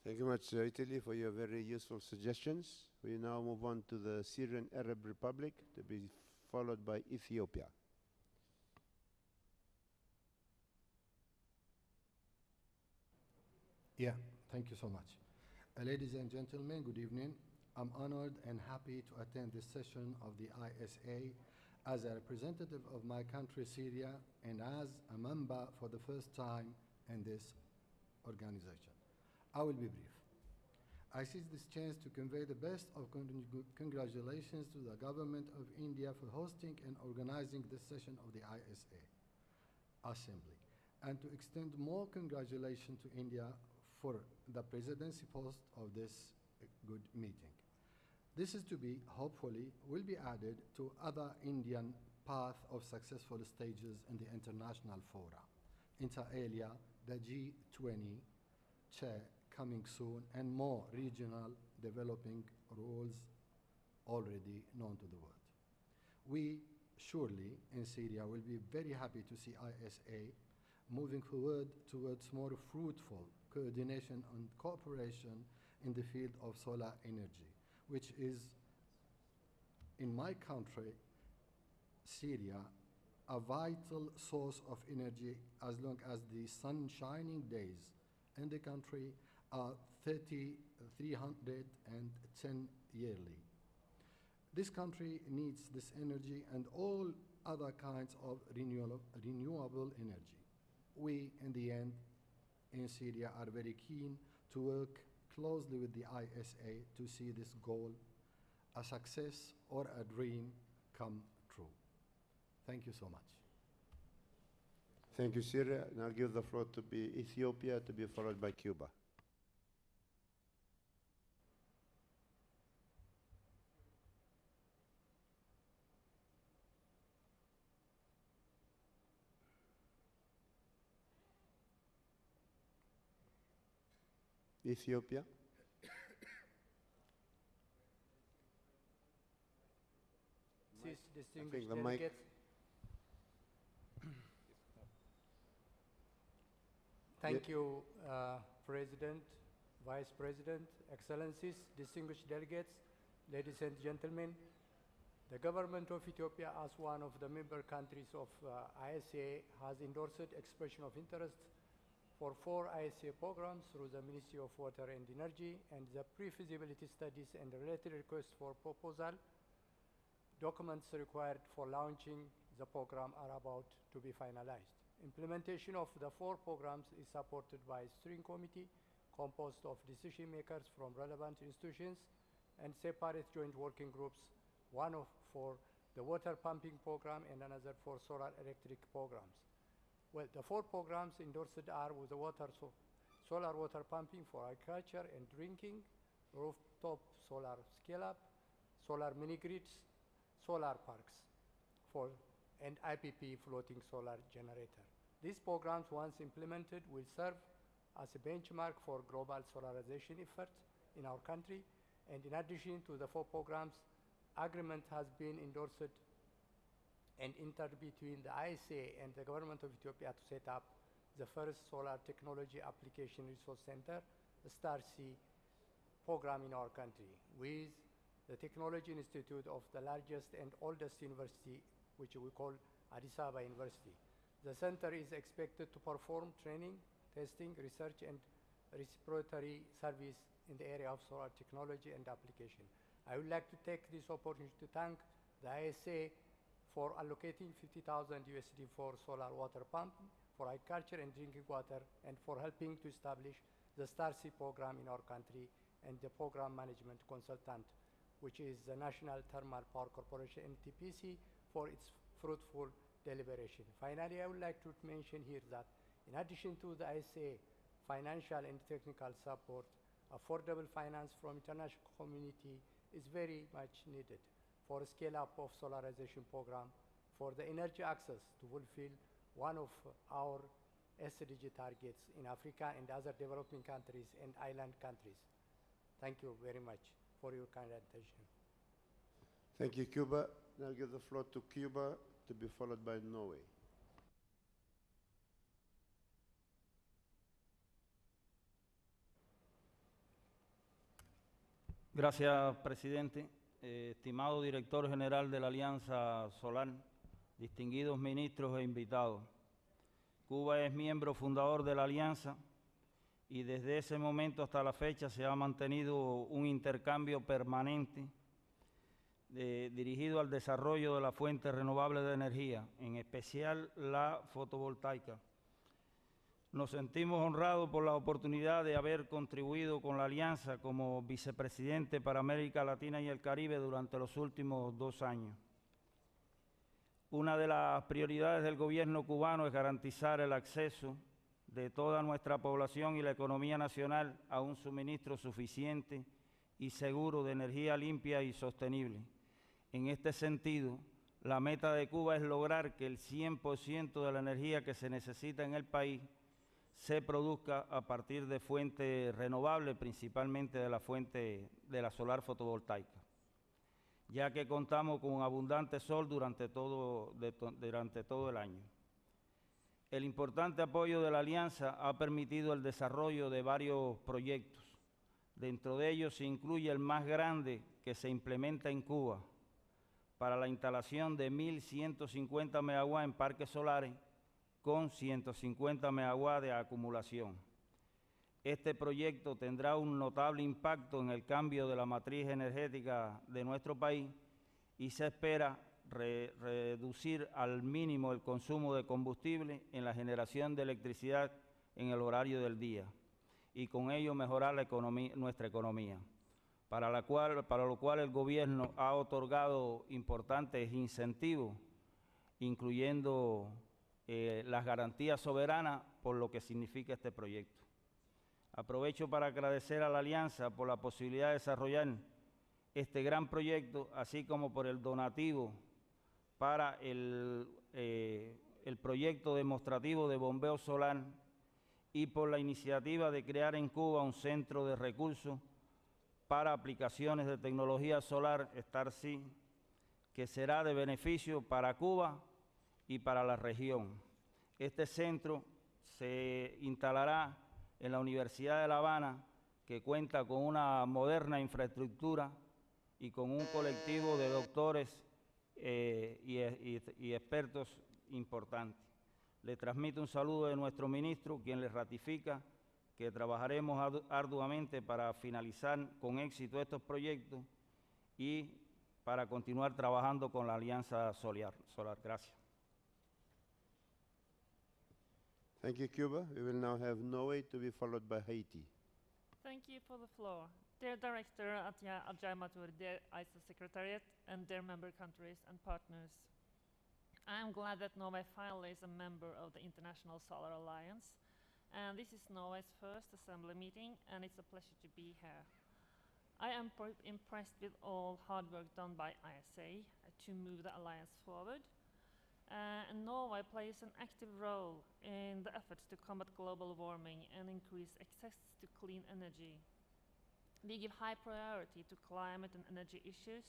Thank you much, Italy, for your very useful suggestions. We now move on to the Syrian Arab Republic, to be followed by Ethiopia. Yeah, thank you so much. Ladies and gentlemen, good evening. I'm honored and happy to attend this session of the ISA as a representative of my country, Syria, and as a member for the first time in this organization. I will be brief. I seize this chance to convey the best of congratulations to the government of India for hosting and organizing this session of the ISA Assembly, and to extend more congratulations to India for the presidency post of this good meeting. This is to be, hopefully, will be added to other Indian path of successful stages in the international fora, inter alia, the G20 chair coming soon, and more regional developing roles already known to the world. We surely in Syria will be very happy to see ISA moving forward towards more fruitful coordination and cooperation in the field of solar energy, which is, in my country, Syria, a vital source of energy as long as the sun-shining days in the country are 310 yearly. This country needs this energy and all other kinds of renewable energy. We, in the end, in Syria, are very keen to work closely with the ISA to see this goal, a success or a dream, come true. Thank you so much. Thank you, Syria. And I'll give the floor to be Ethiopia, to be followed by Cuba. Ethiopia. Distinguished the mic- delegates. Thank you, President, Vice President, Excellencies, distinguished delegates, ladies and gentlemen. The government of Ethiopia, as one of the member countries of ISA, has endorsed expression of interest for 4 ISA programs through the Ministry of Water and Energy, and the pre-feasibility studies and related requests for proposal. Documents required for launching the program are about to be finalized. Implementation of the 4 programs is supported by a steering committee composed of decision makers from relevant institutions and separate joint working groups, one for the water pumping program and another for solar electric programs. Well, the 4 programs endorsed are with the solar water pumping for agriculture and drinking, rooftop solar scale-up, solar mini-grids, solar parks, and IPP floating solar generator. These programs, once implemented, will serve as a benchmark for global solarization efforts in our country. And in addition to the 4 programs, agreement has been endorsed and entered between the ISA and the government of Ethiopia to set up the first solar technology application resource center, the STAR-C program in our country, with the Technology Institute of the largest and oldest university, which we call Addis Ababa University. The center is expected to perform training, testing, research, and respiratory service in the area of solar technology and application. I would like to take this opportunity to thank the ISA for allocating $50,000 for solar water pump for agriculture and drinking water, and for helping to establish the STAR-C program in our country, and the program management consultant, which is the National Thermal Power Corporation, NTPC, for its fruitful deliberation. Finally, I would like to mention here that in addition to the ISA financial and technical support, affordable finance from international community is very much needed for scale-up of solarization program, for the energy access to fulfill one of our SDG targets in Africa and other developing countries and island countries. Thank you very much for your kind attention. Thank you, Cuba. Now I'll give the floor to Cuba, to be followed by Norway. Gracias, presidente. Estimado director general de la Alianza Solar, distinguidos ministros e invitados. Cuba es miembro fundador de la Alianza y desde ese momento hasta la fecha se ha mantenido un intercambio permanente dirigido al desarrollo de las fuentes renovables de energía, en especial la fotovoltaica. Nos sentimos honrados por la oportunidad de haber contribuido con la Alianza como vicepresidente para América Latina y el Caribe durante los últimos 2 años. Una de las prioridades del gobierno cubano es garantizar el acceso de toda nuestra población y la economía nacional a un suministro suficiente y seguro de energía limpia y sostenible. En este sentido, la meta de Cuba es lograr que el 100% de la energía que se necesita en el país se produzca a partir de fuentes renovables, principalmente de la fuente de la solar fotovoltaica, ya que contamos con abundante sol durante todo el año. El importante apoyo de la Alianza ha permitido el desarrollo de varios proyectos. Dentro de ellos se incluye el más grande que se implementa en Cuba para la instalación de 1.150 megawatts en parques solares con 150 megawatts de acumulación. Este proyecto tendrá un notable impacto en el cambio de la matriz energética de nuestro país y se espera reducir al mínimo el consumo de combustible en la generación de electricidad en el horario del día y con ello mejorar nuestra economía, para lo cual el Gobierno ha otorgado importantes incentivos, incluyendo las garantías soberanas por lo que significa este proyecto. Aprovecho para agradecer a la Alianza por la posibilidad de desarrollar este gran proyecto, así como por el donativo para el proyecto demostrativo de bombeo solar y por la iniciativa de crear en Cuba un centro de recursos para aplicaciones de tecnología solar, StarSea, que será de beneficio para Cuba y para la región. Este centro se instalará en la Universidad de La Habana, que cuenta con una moderna infraestructura y con un colectivo de doctores y expertos importantes. Le transmito un saludo de nuestro ministro, quien le ratifica que trabajaremos arduamente para finalizar con éxito estos proyectos y para continuar trabajando con la Alianza Solar. Gracias. Thank you, Cuba. We will now have Norway to be followed by Haiti. Thank you for the floor. Dear Director Ajay Mathur, dear ISA Secretariat, and dear member countries and partners, I am glad that Norway finally is a member of the International Solar Alliance, and this is Norway's first assembly meeting, and it's a pleasure to be here. I am impressed with all hard work done by ISA to move the alliance forward. And Norway plays an active role in the efforts to combat global warming and increase access to clean energy. We give high priority to climate and energy issues,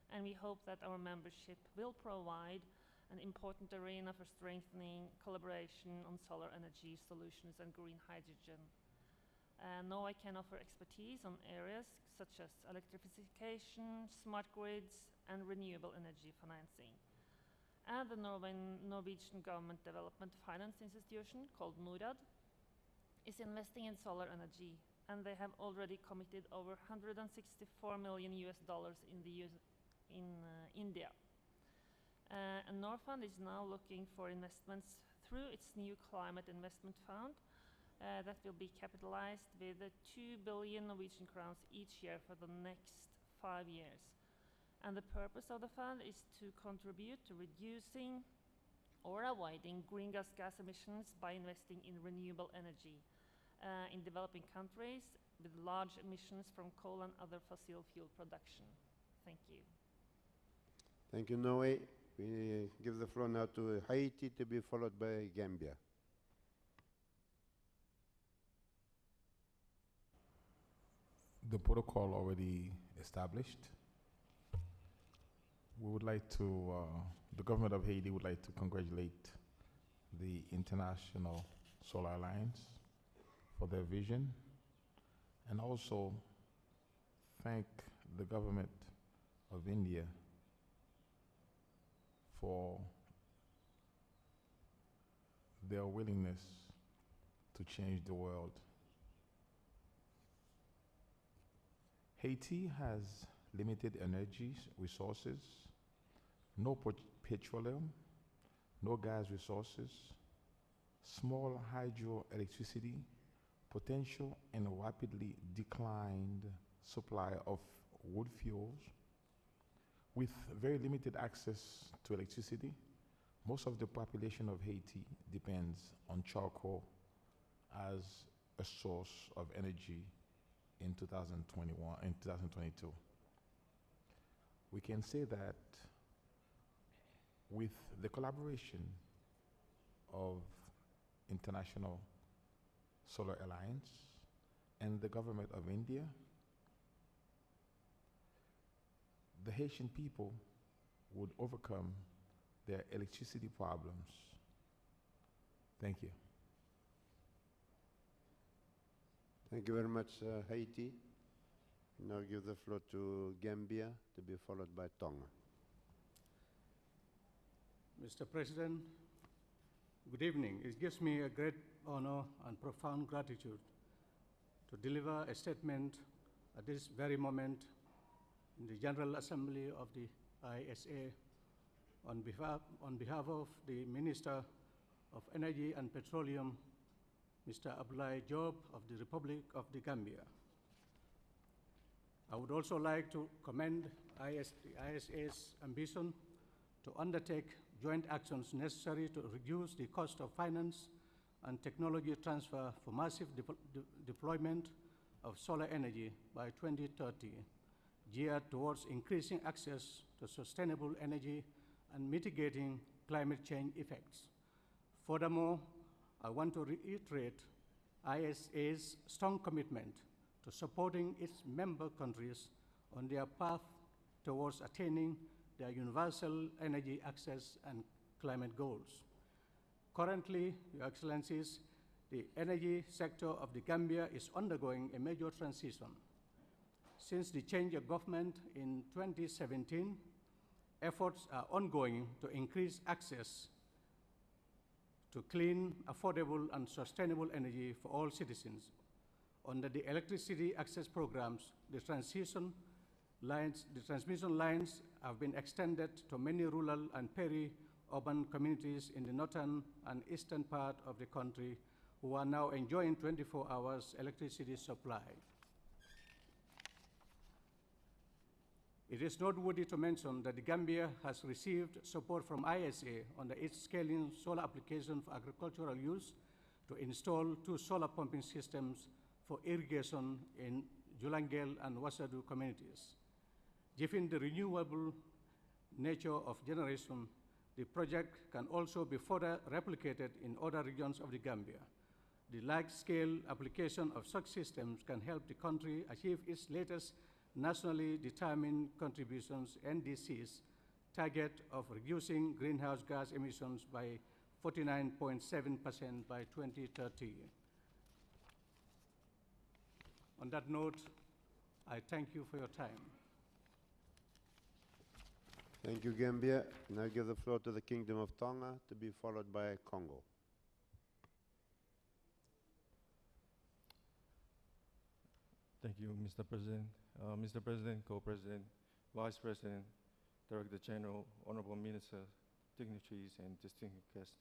and we hope that our membership will provide an important arena for strengthening collaboration on solar energy solutions and green hydrogen. Norway can offer expertise on areas such as electrification, smart grids, and renewable energy financing. And the Norwegian Government Development Finance Institution, called Norad, is investing in solar energy, and they have already committed over $164 million in India. And Norfund is now looking for investments through its new Climate Investment Fund that will be capitalized with 2 billion Norwegian crowns each year for the next 5 years. And the purpose of the fund is to contribute to reducing or avoiding greenhouse gas emissions by investing in renewable energy in developing countries with large emissions from coal and other fossil fuel production. Thank you. Thank you, Norway. We give the floor now to Haiti to be followed by Gambia. The protocol already established. We would like to, the government of Haiti would like to congratulate the International Solar Alliance for their vision, and also thank the government of India for their willingness to change the world. Haiti has limited energy resources, no petroleum, no gas resources, small hydroelectricity potential, and rapidly declined supply of wood fuels. With very limited access to electricity, most of the population of Haiti depends on charcoal as a source of energy in 2022. We can say that with the collaboration of International Solar Alliance and the government of India, the Haitian people would overcome their electricity problems Thank you. Thank you very much, Haiti. Now give the floor to Gambia, to be followed by Tonga. Mr. President, good evening. It gives me a great honor and profound gratitude to deliver a statement at this very moment in the General Assembly of the ISA on behalf of the Minister of Energy and Petroleum, Mr. Abdoulaye Job of the Republic of the Gambia. I would also like to commend the ISA's ambition to undertake joint actions necessary to reduce the cost of finance and technology transfer for massive deployment of solar energy by 2030, geared towards increasing access to sustainable energy and mitigating climate change effects. Furthermore, I want to reiterate ISA's strong commitment to supporting its member countries on their path towards attaining their universal energy access and climate goals. Currently, Your Excellencies, the energy sector of the Gambia is undergoing a major transition. Since the change of government in 2017, efforts are ongoing to increase access to clean, affordable, and sustainable energy for all citizens. Under the electricity access programs, the transmission lines have been extended to many rural and peri-urban communities in the northern and eastern part of the country who are now enjoying 24 hours electricity supply. It is noteworthy to mention that the Gambia has received support from ISA under its scaling solar application for agricultural use to install 2 solar pumping systems for irrigation in Julangel and Wasadu communities. Given the renewable nature of generation, the project can also be further replicated in other regions of the Gambia. The large-scale application of such systems can help the country achieve its latest nationally determined contributions NDC's target of reducing greenhouse gas emissions by 49.7% by 2030. On that note, I thank you for your time. Thank you, Gambia. Now give the floor to the Kingdom of Tonga, to be followed by Congo. Thank you, Mr. President. Mr. President, Co-President, Vice President, Director General, Honorable Minister, dignitaries, and distinguished guests,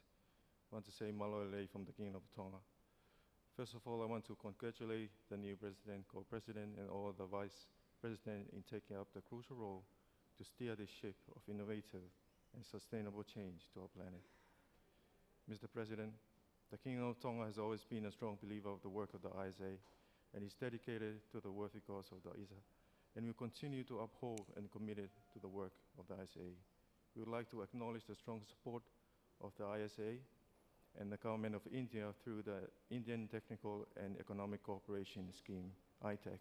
I want to say Malole from the Kingdom of Tonga. First of all, I want to congratulate the new President, Co-President, and all the Vice President in taking up the crucial role to steer the ship of innovative and sustainable change to our planet. Mr. President, the Kingdom of Tonga has always been a strong believer of the work of the ISA and is dedicated to the worthy cause of the ISA, and will continue to uphold and committed to the work of the ISA. We would like to acknowledge the strong support of the ISA and the Government of India through the Indian Technical and Economic Cooperation Scheme, ITEC,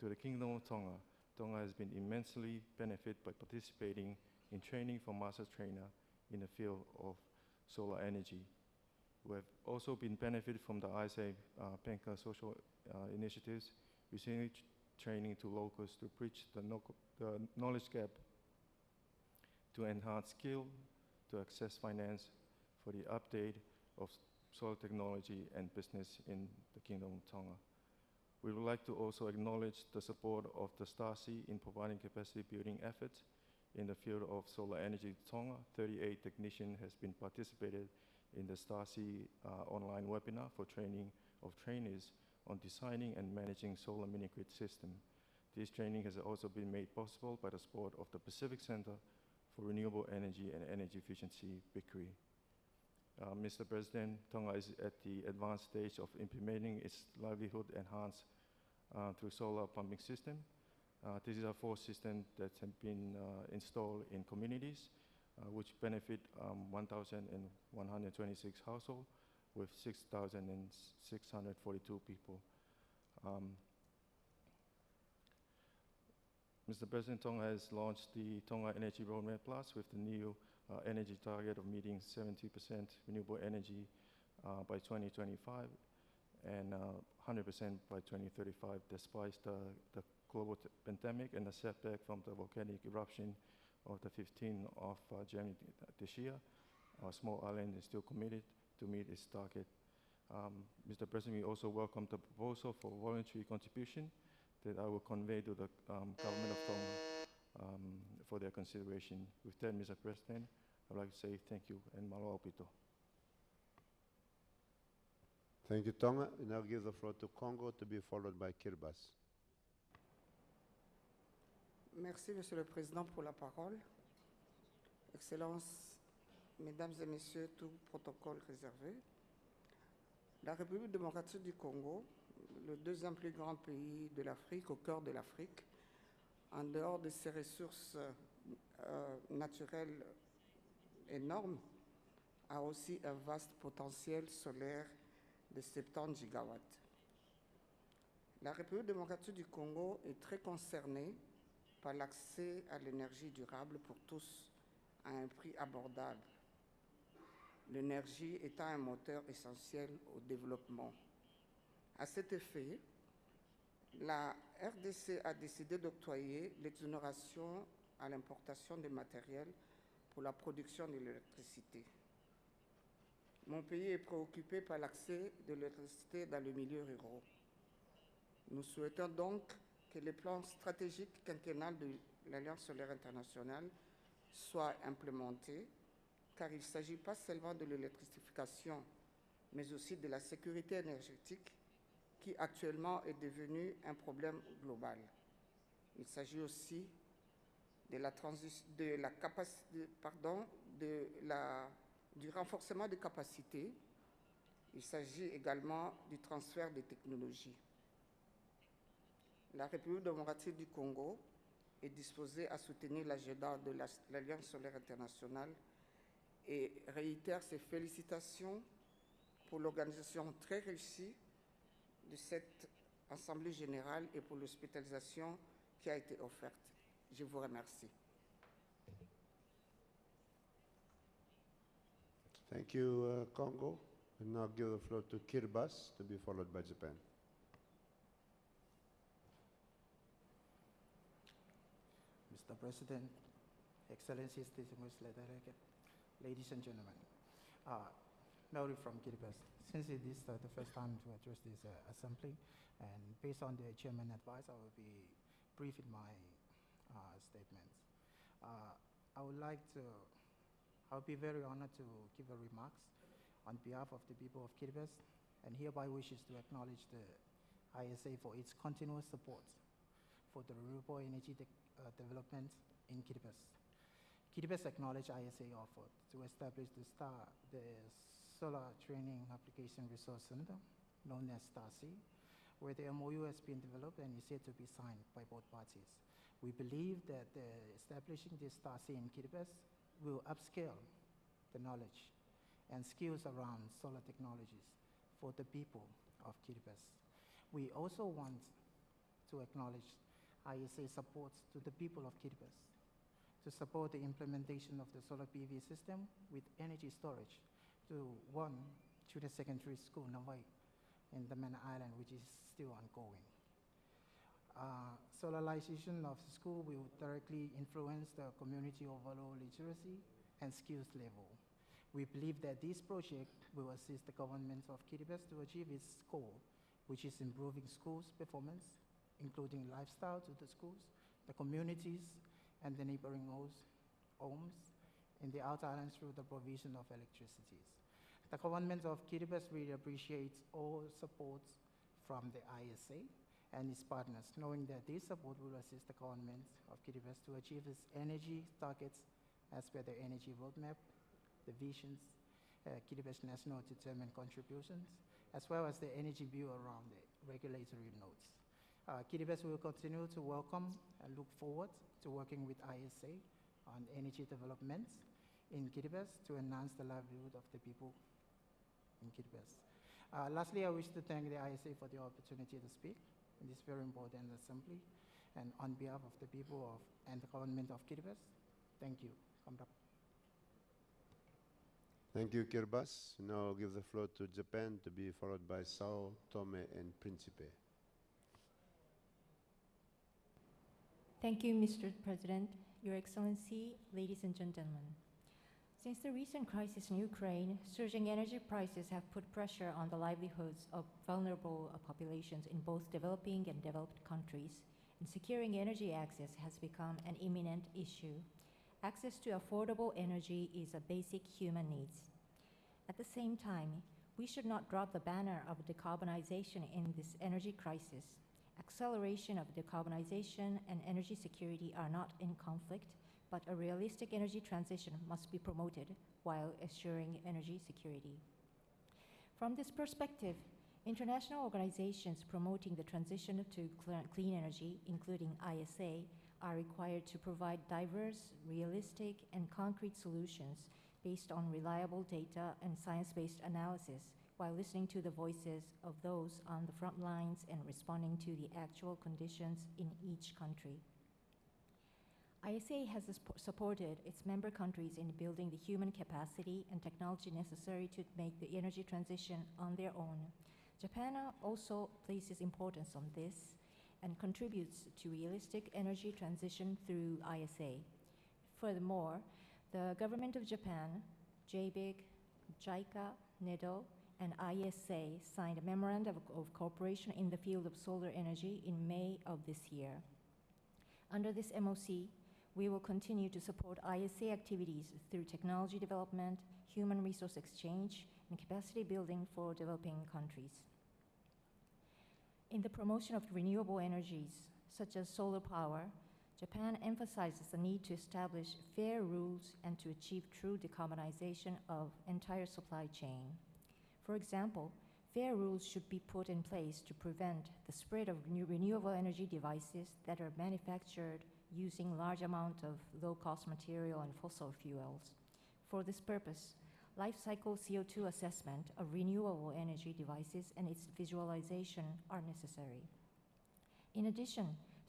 to the Kingdom of Tonga. Tonga has been immensely benefited by participating in training for master trainer in the field of solar energy. We have also been benefited from the ISA Penka social initiatives, receiving training to locals to bridge the knowledge gap, to enhance skill, to access finance for the update of solar technology and business in the Kingdom of Tonga. We would like to also acknowledge the support of the STARSEA in providing capacity building efforts in the field of solar energy in Tonga. 38 technicians has been participated in the STARSEA online webinar for training of trainees on designing and managing solar mini-grid system. This training has also been made possible by the support of the Pacific Center for Renewable Energy and Energy Efficiency, PICRE. Mr. President, Tonga is at the advanced stage of implementing its livelihood enhanced through solar pumping system. This is a 4th system that has been installed in communities, which benefit 1,126 households with 6,642 people. Mr. President, Tonga has launched the Tonga Energy Roadmap Plus with the new energy target of meeting 70% renewable energy by 2025 and 100% by 2035, despite the global pandemic and the setback from the volcanic eruption of the 15th of January this year. Our small island is still committed to meet its target. Mr. President, we also welcome the proposal for voluntary contribution that I will convey to the government of Tonga for their consideration. With that, Mr. President, I'd like to say thank you and malo opito. Thank you, Tonga. We now give the floor to Congo to be followed by Kiribati. Merci, Monsieur le Président, pour la parole. Excellences, Mesdames et Messieurs, tout protocole réservé. La République démocratique du Congo, le deuxième plus grand pays de l'Afrique, au cœur de l'Afrique, en dehors de ses ressources naturelles énormes, a aussi un vaste potentiel solaire de 70 gigawatts. La République démocratique du Congo est très concernée par l'accès à l'énergie durable pour tous à un prix abordable, l'énergie étant un moteur essentiel au développement. À cet effet, la RDC a décidé d'octroyer l'exonération à l'importation des matériels pour la production de l'électricité. Mon pays est préoccupé par l'accès de l'électricité dans le milieu rural. Nous souhaitons donc que les plans stratégiques quinquennal de l'Alliance solaire internationale soient implémentés, car il ne s'agit pas seulement de l'électrification, mais aussi de la sécurité énergétique, qui actuellement est devenue un problème global. Il s'agit aussi du renforcement des capacités. Il s'agit également du transfert des technologies. La République démocratique du Congo est disposée à soutenir l'agenda de l'Alliance solaire internationale et réitère ses félicitations pour l'organisation très réussie de cette Assemblée générale et pour l'hospitalisation qui a été offerte. Je vous remercie. Thank you, Congo. We now give the floor to Kiribati to be followed by Japan. Mr. President, Excellencies, distinguished delegate, ladies and gentlemen, Mary from Kiribati. Since it is the first time to address this assembly, and based on the chairman advice, I will be brief in my statements. I'll be very honored to give a remarks on behalf of the people of Kiribati, and hereby wishes to acknowledge the ISA for its continuous support for the renewable energy development in Kiribati. Kiribati acknowledged ISA offered to establish the Solar Training Application Resource Center, known as STARC, where the MOU has been developed and is yet to be signed by both parties. We believe that establishing this STARC in Kiribati will upscale the knowledge and skills around solar technologies for the people of Kiribati. We also want to acknowledge ISA supports to the people of Kiribati to support the implementation of the solar PV system with energy storage to one junior secondary school in Hawaii, in the Manor Island, which is still ongoing. Solarization of the school will directly influence the community overall literacy and skills level. We believe that this project will assist the government of Kiribati to achieve its goal, which is improving schools' performance, including lifestyle to the schools, the communities, and the neighboring homes in the outer islands through the provision of electricity. The government of Kiribati really appreciates all support from the ISA and its partners, knowing that this support will assist the government of Kiribati to achieve its energy targets as per the energy roadmap, the visions, Kiribati National determined contributions, as well as the energy view around the regulatory nodes. Kiribati will continue to welcome and look forward to working with ISA on energy developments in Kiribati to enhance the livelihood of the people in Kiribati. Lastly, I wish to thank the ISA for the opportunity to speak in this very important assembly, and on behalf of the people and the government of Kiribati, thank you. Thank you, Kirbas. Now I'll give the floor to Japan, to be followed by Sao Tome and Principe. Thank you, Mr. President, Your Excellency, ladies and gentlemen. Since the recent crisis in Ukraine, surging energy prices have put pressure on the livelihoods of vulnerable populations in both developing and developed countries, and securing energy access has become an imminent issue. Access to affordable energy is a basic human need. At the same time, we should not drop the banner of decarbonization in this energy crisis. Acceleration of decarbonization and energy security are not in conflict, but a realistic energy transition must be promoted while assuring energy security. From this perspective, international organizations promoting the transition to clean energy, including ISA, are required to provide diverse, realistic, and concrete solutions based on reliable data and science-based analysis, while listening to the voices of those on the front lines and responding to the actual conditions in each country. ISA has supported its member countries in building the human capacity and technology necessary to make the energy transition on their own. Japan also places importance on this and contributes to realistic energy transition through ISA. Furthermore, the government of Japan, JBIC, JICA, NEDO, and ISA signed a memorandum of cooperation in the field of solar energy in May of this year. Under this MOC, we will continue to support ISA activities through technology development, human resource exchange, and capacity building for developing countries. In the promotion of renewable energies, such as solar power, Japan emphasizes the need to establish fair rules and to achieve true decarbonization of entire supply chain. For example, fair rules should be put in place to prevent the spread of renewable energy devices that are manufactured using large amount of low-cost material and fossil fuels. For this purpose, life cycle CO2 assessment of renewable energy devices and its visualization are necessary. In addition,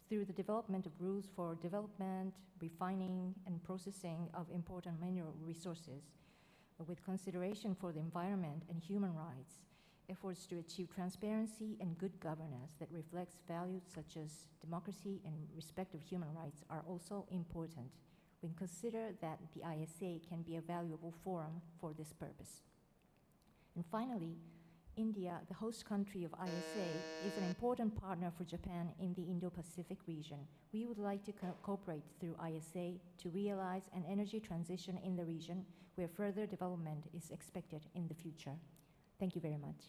through the development of rules for development, refining, and processing of important mineral resources, with consideration for the environment and human rights, efforts to achieve transparency and good governance that reflects values such as democracy and respect of human rights are also important when consider that the ISA can be a valuable forum for this purpose. And finally, India, the host country of ISA, is an important partner for Japan in the Indo-Pacific region. We would like to cooperate through ISA to realize an energy transition in the region where further development is expected in the future. Thank you very much.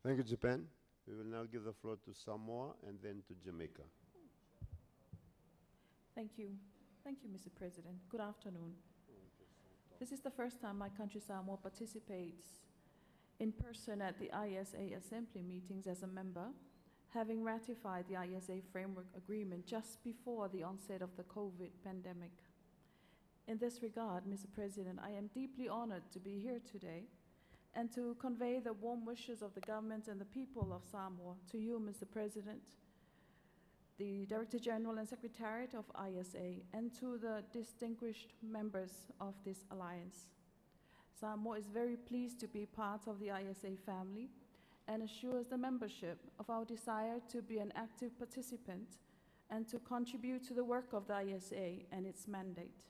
Thank you, Japan. We will now give the floor to Samoa and then to Jamaica. Thank you. Thank you, Mr. President. Good afternoon. This is the first time my country, Samoa, participates in person at the ISA Assembly meetings as a member, having ratified the ISA Framework Agreement just before the onset of the COVID pandemic. In this regard, Mr. President, I am deeply honored to be here today and to convey the warm wishes of the government and the people of Samoa to you, Mr. President, the Director General and Secretariat of ISA, and to the distinguished members of this alliance. Samoa is very pleased to be part of the ISA family and assures the membership of our desire to be an active participant and to contribute to the work of the ISA and its mandate.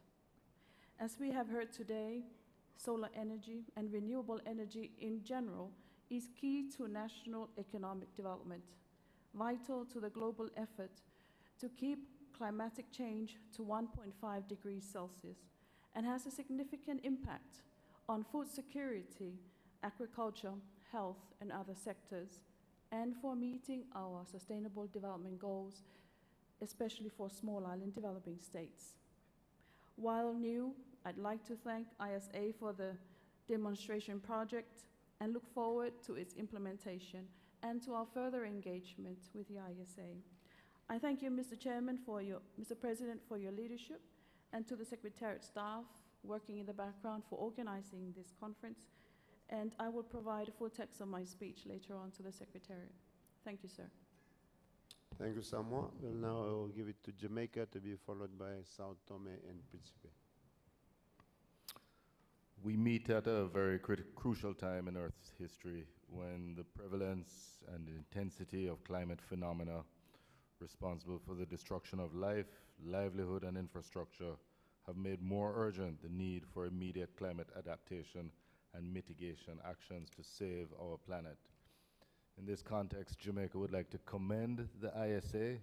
As we have heard today, solar energy and renewable energy in general is key to national economic development, vital to the global effort to keep climatic change to 1.5 degrees Celsius, and has a significant impact on food security, agriculture, health, and other sectors, and for meeting our sustainable development goals, especially for small island developing states. While new, I'd like to thank ISA for the demonstration project and look forward to its implementation and to our further engagement with the ISA. I thank you, Mr. Chairman, Mr. President, for your leadership, and to the Secretariat staff working in the background for organizing this conference. And I will provide a full text of my speech later on to the Secretariat. Thank you, sir. Thank you, Samoa. Well, now I will give it to Jamaica to be followed by Sao Tome and Principe. We meet at a very crucial time in Earth's history when the prevalence and intensity of climate phenomena responsible for the destruction of life, livelihood, and infrastructure have made more urgent the need for immediate climate adaptation and mitigation actions to save our planet. In this context, Jamaica would like to commend the ISA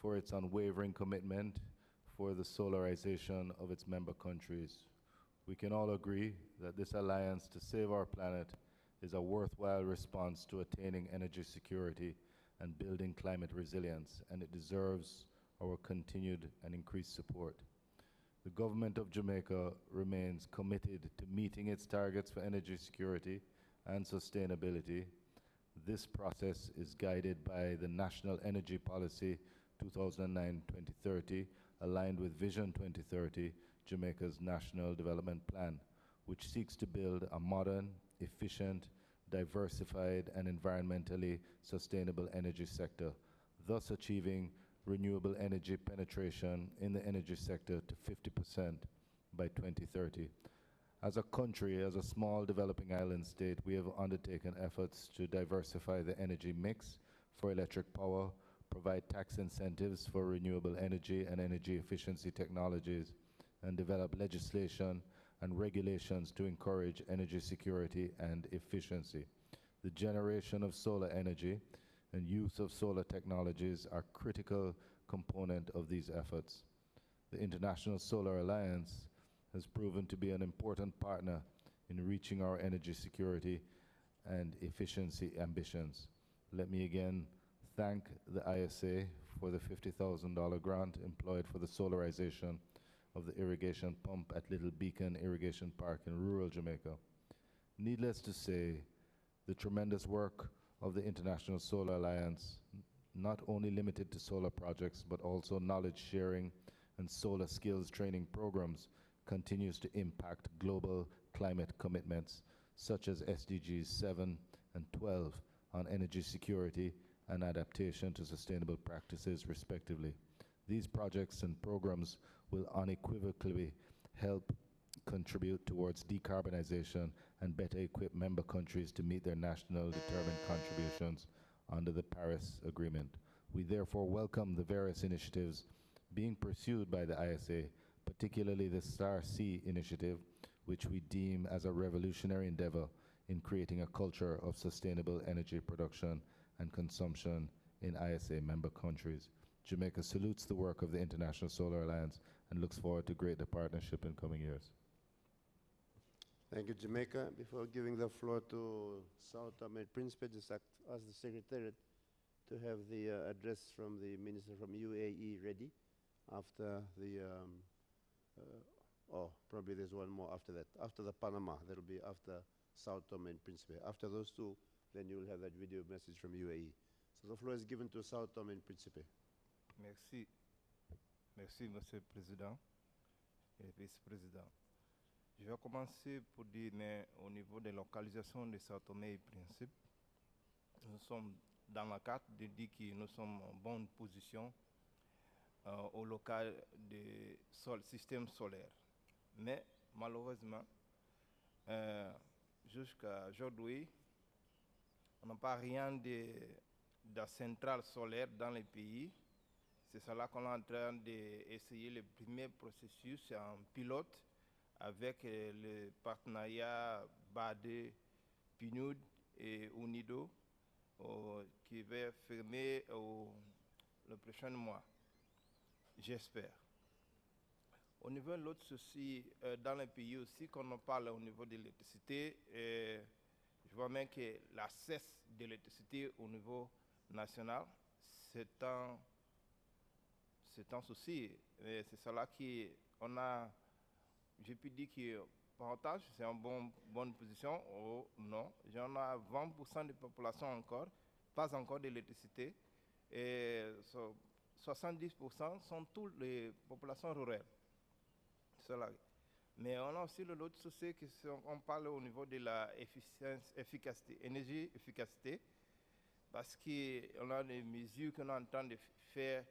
for its unwavering commitment for the solarization of its member countries. We can all agree that this alliance to save our planet is a worthwhile response to attaining energy security and building climate resilience, and it deserves our continued and increased support. The government of Jamaica remains committed to meeting its targets for energy security and sustainability. This process is guided by the National Energy Policy 2009-2030, aligned with Vision 2030, Jamaica's National Development Plan, which seeks to build a modern, efficient, diversified, and environmentally sustainable energy sector, thus achieving renewable energy penetration in the energy sector to 50% by 2030. As a country, as a small developing island state, we have undertaken efforts to diversify the energy mix for electric power, provide tax incentives for renewable energy and energy efficiency technologies, and develop legislation and regulations to encourage energy security and efficiency. The generation of solar energy and use of solar technologies are critical component of these efforts. The International Solar Alliance has proven to be an important partner in reaching our energy security and efficiency ambitions. Let me again thank the ISA for the $50,000 grant employed for the solarization of the irrigation pump at Little Beacon Irrigation Park in rural Jamaica. Needless to say, the tremendous work of the International Solar Alliance, not only limited to solar projects, but also knowledge sharing and solar skills training programs, continues to impact global climate commitments, such as SDGs 7 and 12 on energy security and adaptation to sustainable practices, respectively. These projects and programs will unequivocally help contribute towards decarbonization and better equip member countries to meet their national determined contributions under the Paris Agreement. We therefore welcome the various initiatives being pursued by the ISA, particularly the Star C initiative, which we deem as a revolutionary endeavor in creating a culture of sustainable energy production and consumption in ISA member countries. Jamaica salutes the work of the International Solar Alliance and looks forward to greater partnership in coming years. Thank you, Jamaica. Before giving the floor to Sao Tome and Principe, just ask the Secretariat to have the address from the Minister from UAE ready after the, probably there's one more after that. After the Panama, that'll be after Sao Tome and Principe. After those two, then you will have that video message from UAE. So the floor is given to Sao Tome and Principe. Merci. Merci, Monsieur le Président et Vice-président. Je vais commencer pour dire au niveau de localisation de Sao Tomé et Principe, nous sommes dans la carte de dire que nous sommes en bonne position au local du système solaire. Mais malheureusement, jusqu'à aujourd'hui, on n'a pas rien de centrale solaire dans le pays. C'est cela qu'on est en train d'essayer le premier processus en pilote avec le partenariat BADE, PNUD et UNIDO qui va fermer le prochain mois, j'espère. Au niveau de l'autre souci, dans le pays aussi, quand on parle au niveau de l'électricité, je vois même que la cesse de l'électricité au niveau national, c'est un souci. C'est cela qu'on a, je peux dire que partage, c'est en bonne position. Oh, non, j'en ai 20% de population encore, pas encore d'électricité. Et 70% sont toutes les populations rurales. Cela. Mais on a aussi l'autre souci, on parle au niveau de la efficacité, énergie efficacité, parce qu'on a des mesures qu'on est en train de faire,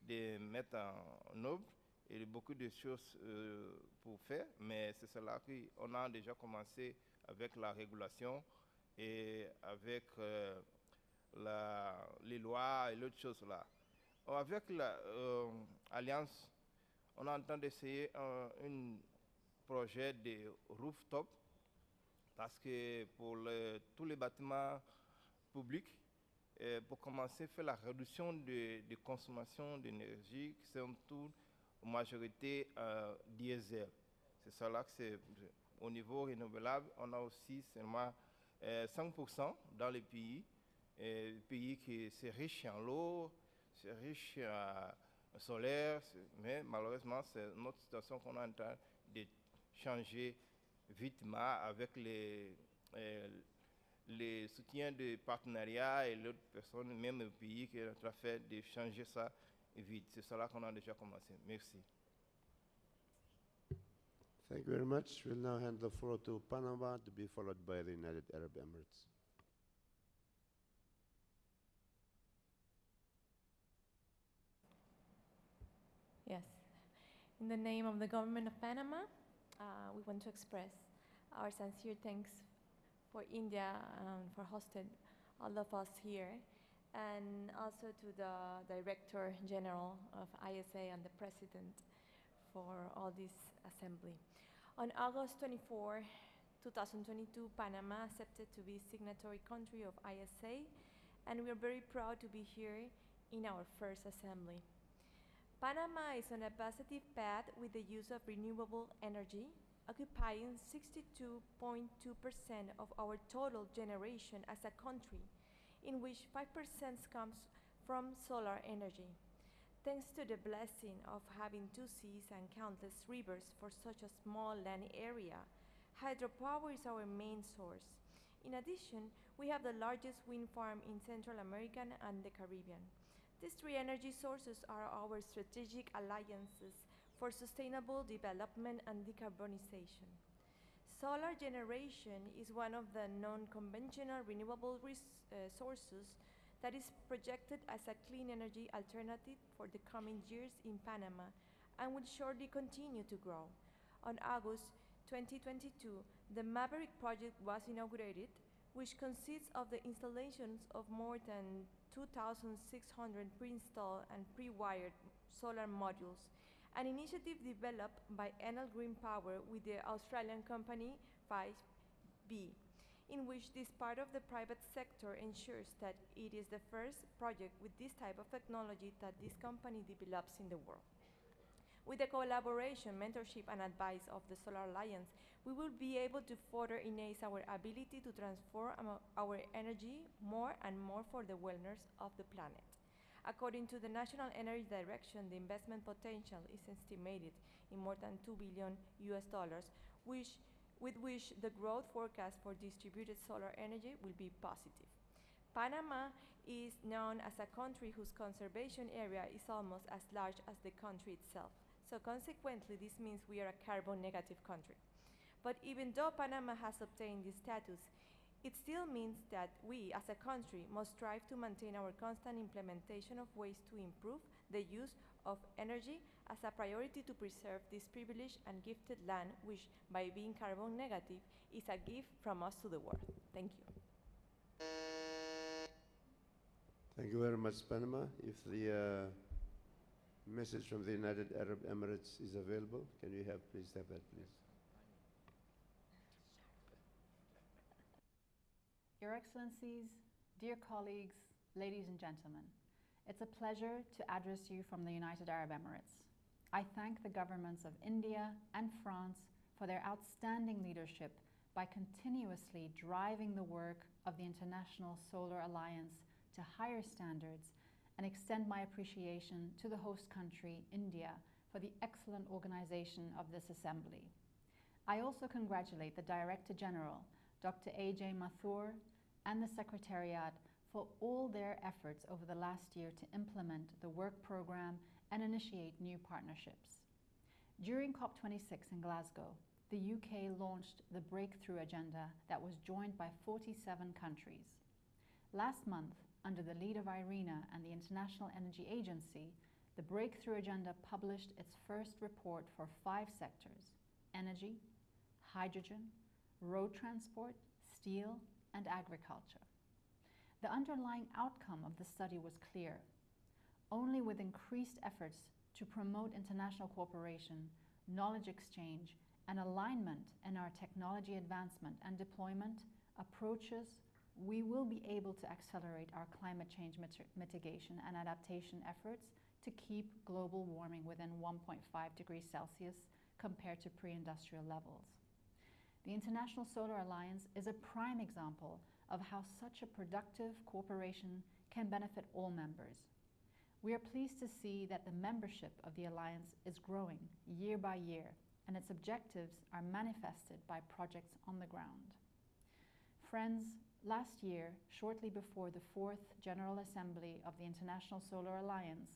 de mettre en œuvre, et beaucoup de choses pour faire, mais c'est cela qu'on a déjà commencé avec la régulation et avec les lois et l'autre chose là. Avec l'Alliance, on est en train d'essayer un projet de rooftop parce que pour tous les bâtiments publics, pour commencer à faire la réduction de consommation d'énergie, qui sont toutes en majorité diesel. C'est cela que c'est au niveau renouvelable, on a aussi seulement 5% dans les pays qui sont riches en l'eau, c'est riche en solaire, mais malheureusement c'est notre situation qu'on est en train de changer vitement avec les soutiens de partenariats et l'autre personne, même le pays qui est en train de changer ça vite. C'est cela qu'on a déjà commencé. Merci. Thank you very much. We'll now hand the floor to Panama to be followed by the United Arab Emirates. Yes. In the name of the government of Panama, we want to express our sincere thanks for India for hosting all of us here, and also to the Director General of ISA and the President for all this assembly. On August 24, 2022, Panama accepted to be signatory country of ISA, and we are very proud to be here in our first assembly. Panama is on a positive path with the use of renewable energy, occupying 62.2% of our total generation as a country, in which 5% comes from solar energy. Thanks to the blessing of having two seas and countless rivers for such a small land area, hydropower is our main source. In addition, we have the largest wind farm in Central America and the Caribbean. These three energy sources are our strategic alliances for sustainable development and decarbonization. Solar generation is one of the non-conventional renewable sources that is projected as a clean energy alternative for the coming years in Panama and will shortly continue to grow. On August 2022, the Maverick project was inaugurated, which consists of the installations of more than 2,600 pre-installed and pre-wired solar modules, an initiative developed by Enel Green Power with the Australian company 5B, in which this part of the private sector ensures that it is the first project with this type of technology that this company develops in the world. With the collaboration, mentorship, and advice of the Solar Alliance, we will be able to further enhance our ability to transform our energy more and more for the wellness of the planet. According to the National Energy Direction, the investment potential is estimated in more than $2 billion, with which the growth forecast for distributed solar energy will be positive. Panama is known as a country whose conservation area is almost as large as the country itself. So consequently, this means we are a carbon negative country. But even though Panama has obtained this status, it still means that we, as a country, must strive to maintain our constant implementation of ways to improve the use of energy as a priority to preserve this privileged and gifted land, which, by being carbon negative, is a gift from us to the world. Thank you. Thank you very much, Panama. If the message from the United Arab Emirates is available, can you please have that, please? Your Excellencies, dear colleagues, ladies and gentlemen, it's a pleasure to address you from the United Arab Emirates. I thank the governments of India and France for their outstanding leadership by continuously driving the work of the International Solar Alliance to higher standards, and extend my appreciation to the host country, India, for the excellent organization of this assembly. I also congratulate the Director General, Dr. A.J. Mathur, and the Secretariat for all their efforts over the last year to implement the work program and initiate new partnerships. During COP26 in Glasgow, the UK launched the Breakthrough Agenda that was joined by 47 countries. Last month, under the lead of IRENA and the International Energy Agency, The Breakthrough Agenda published its first report for 5 sectors: energy, hydrogen, road transport, steel, and agriculture. The underlying outcome of the study was clear. Only with increased efforts to promote international cooperation, knowledge exchange, and alignment in our technology advancement and deployment approaches, we will be able to accelerate our climate change mitigation and adaptation efforts to keep global warming within 1.5 degrees Celsius compared to pre-industrial levels. The International Solar Alliance is a prime example of how such a productive cooperation can benefit all members. We are pleased to see that the membership of the Alliance is growing year by year, and its objectives are manifested by projects on the ground. Friends, last year, shortly before the 4th General Assembly of the International Solar Alliance,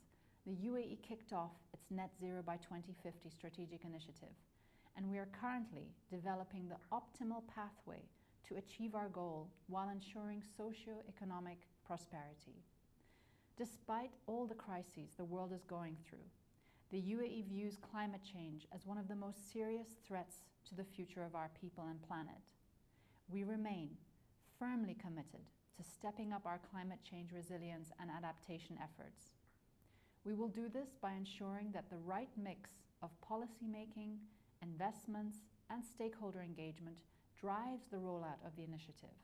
the UAE kicked off its Net Zero by 2050 strategic initiative, and we are currently developing the optimal pathway to achieve our goal while ensuring socio-economic prosperity. Despite all the crises the world is going through, the UAE views climate change as one of the most serious threats to the future of our people and planet. We remain firmly committed to stepping up our climate change resilience and adaptation efforts. We will do this by ensuring that the right mix of policymaking, investments, and stakeholder engagement drives the rollout of the initiative.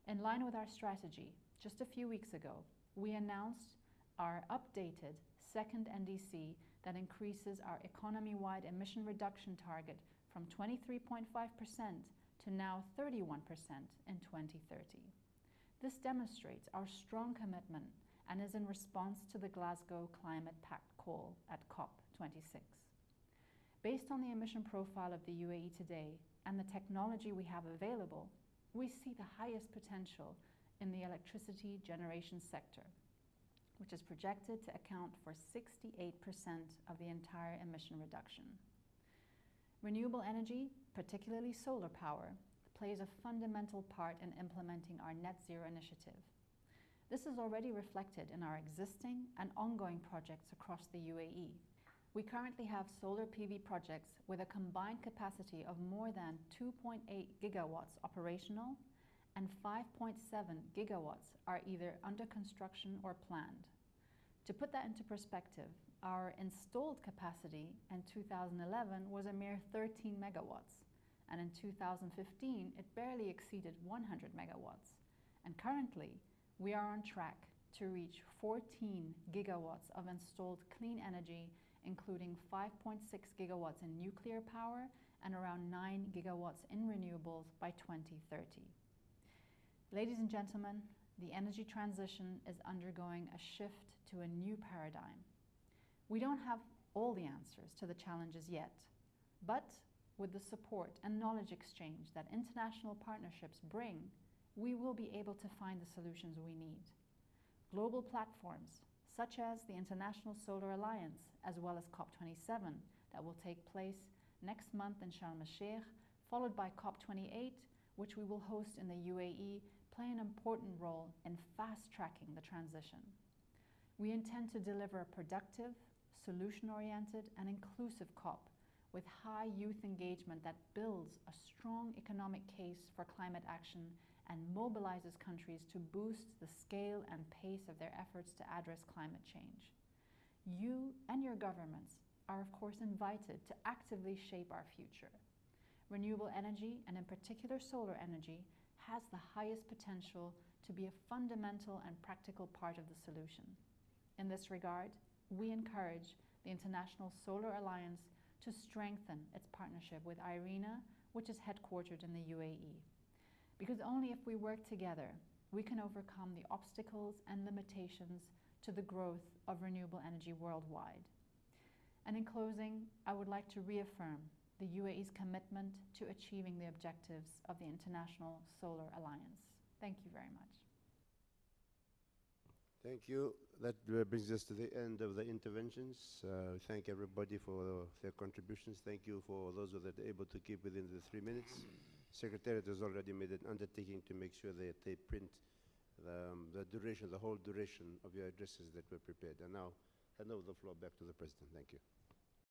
In line with our strategy, just a few weeks ago, we announced our updated second NDC that increases our economy-wide emission reduction target from 23.5% to now 31% in 2030. This demonstrates our strong commitment and is in response to the Glasgow Climate Pact call at COP26. Based on the emission profile of the UAE today and the technology we have available, we see the highest potential in the electricity generation sector, which is projected to account for 68% of the entire emission reduction. Renewable energy, particularly solar power, plays a fundamental part in implementing our net zero initiative. This is already reflected in our existing and ongoing projects across the UAE. We currently have solar PV projects with a combined capacity of more than 2.8 gigawatts operational, and 5.7 gigawatts are either under construction or planned. To put that into perspective, our installed capacity in 2011 was a mere 13 megawatts, and in 2015 it barely exceeded 100 megawatts. And currently, we are on track to reach 14 gigawatts of installed clean energy, including 5.6 gigawatts in nuclear power and around 9 gigawatts in renewables by 2030. Ladies and gentlemen, the energy transition is undergoing a shift to a new paradigm. We don't have all the answers to the challenges yet, but with the support and knowledge exchange that international partnerships bring, we will be able to find the solutions we need. Global platforms, such as the International Solar Alliance, as well as COP27, that will take place next month in Sharm el-Sheikh, followed by COP28, which we will host in the UAE, play an important role in fast-tracking the transition. We intend to deliver a productive, solution-oriented, and inclusive COP with high youth engagement that builds a strong economic case for climate action and mobilizes countries to boost the scale and pace of their efforts to address climate change. You and your governments are, of course, invited to actively shape our future. Renewable energy, and in particular solar energy, has the highest potential to be a fundamental and practical part of the solution. In this regard, we encourage the International Solar Alliance to strengthen its partnership with IRENA, which is headquartered in the UAE. Because only if we work together, we can overcome the obstacles and limitations to the growth of renewable energy worldwide. And in closing, I would like to reaffirm the UAE's commitment to achieving the objectives of the International Solar Alliance. Thank you very much. Thank you. That brings us to the end of the interventions. Thank everybody for their contributions. Thank you for those that are able to keep within the 3 minutes. Secretariat has already made an undertaking to make sure that they print the whole duration of your addresses that were prepared. And now hand over the floor back to the President. Thank you.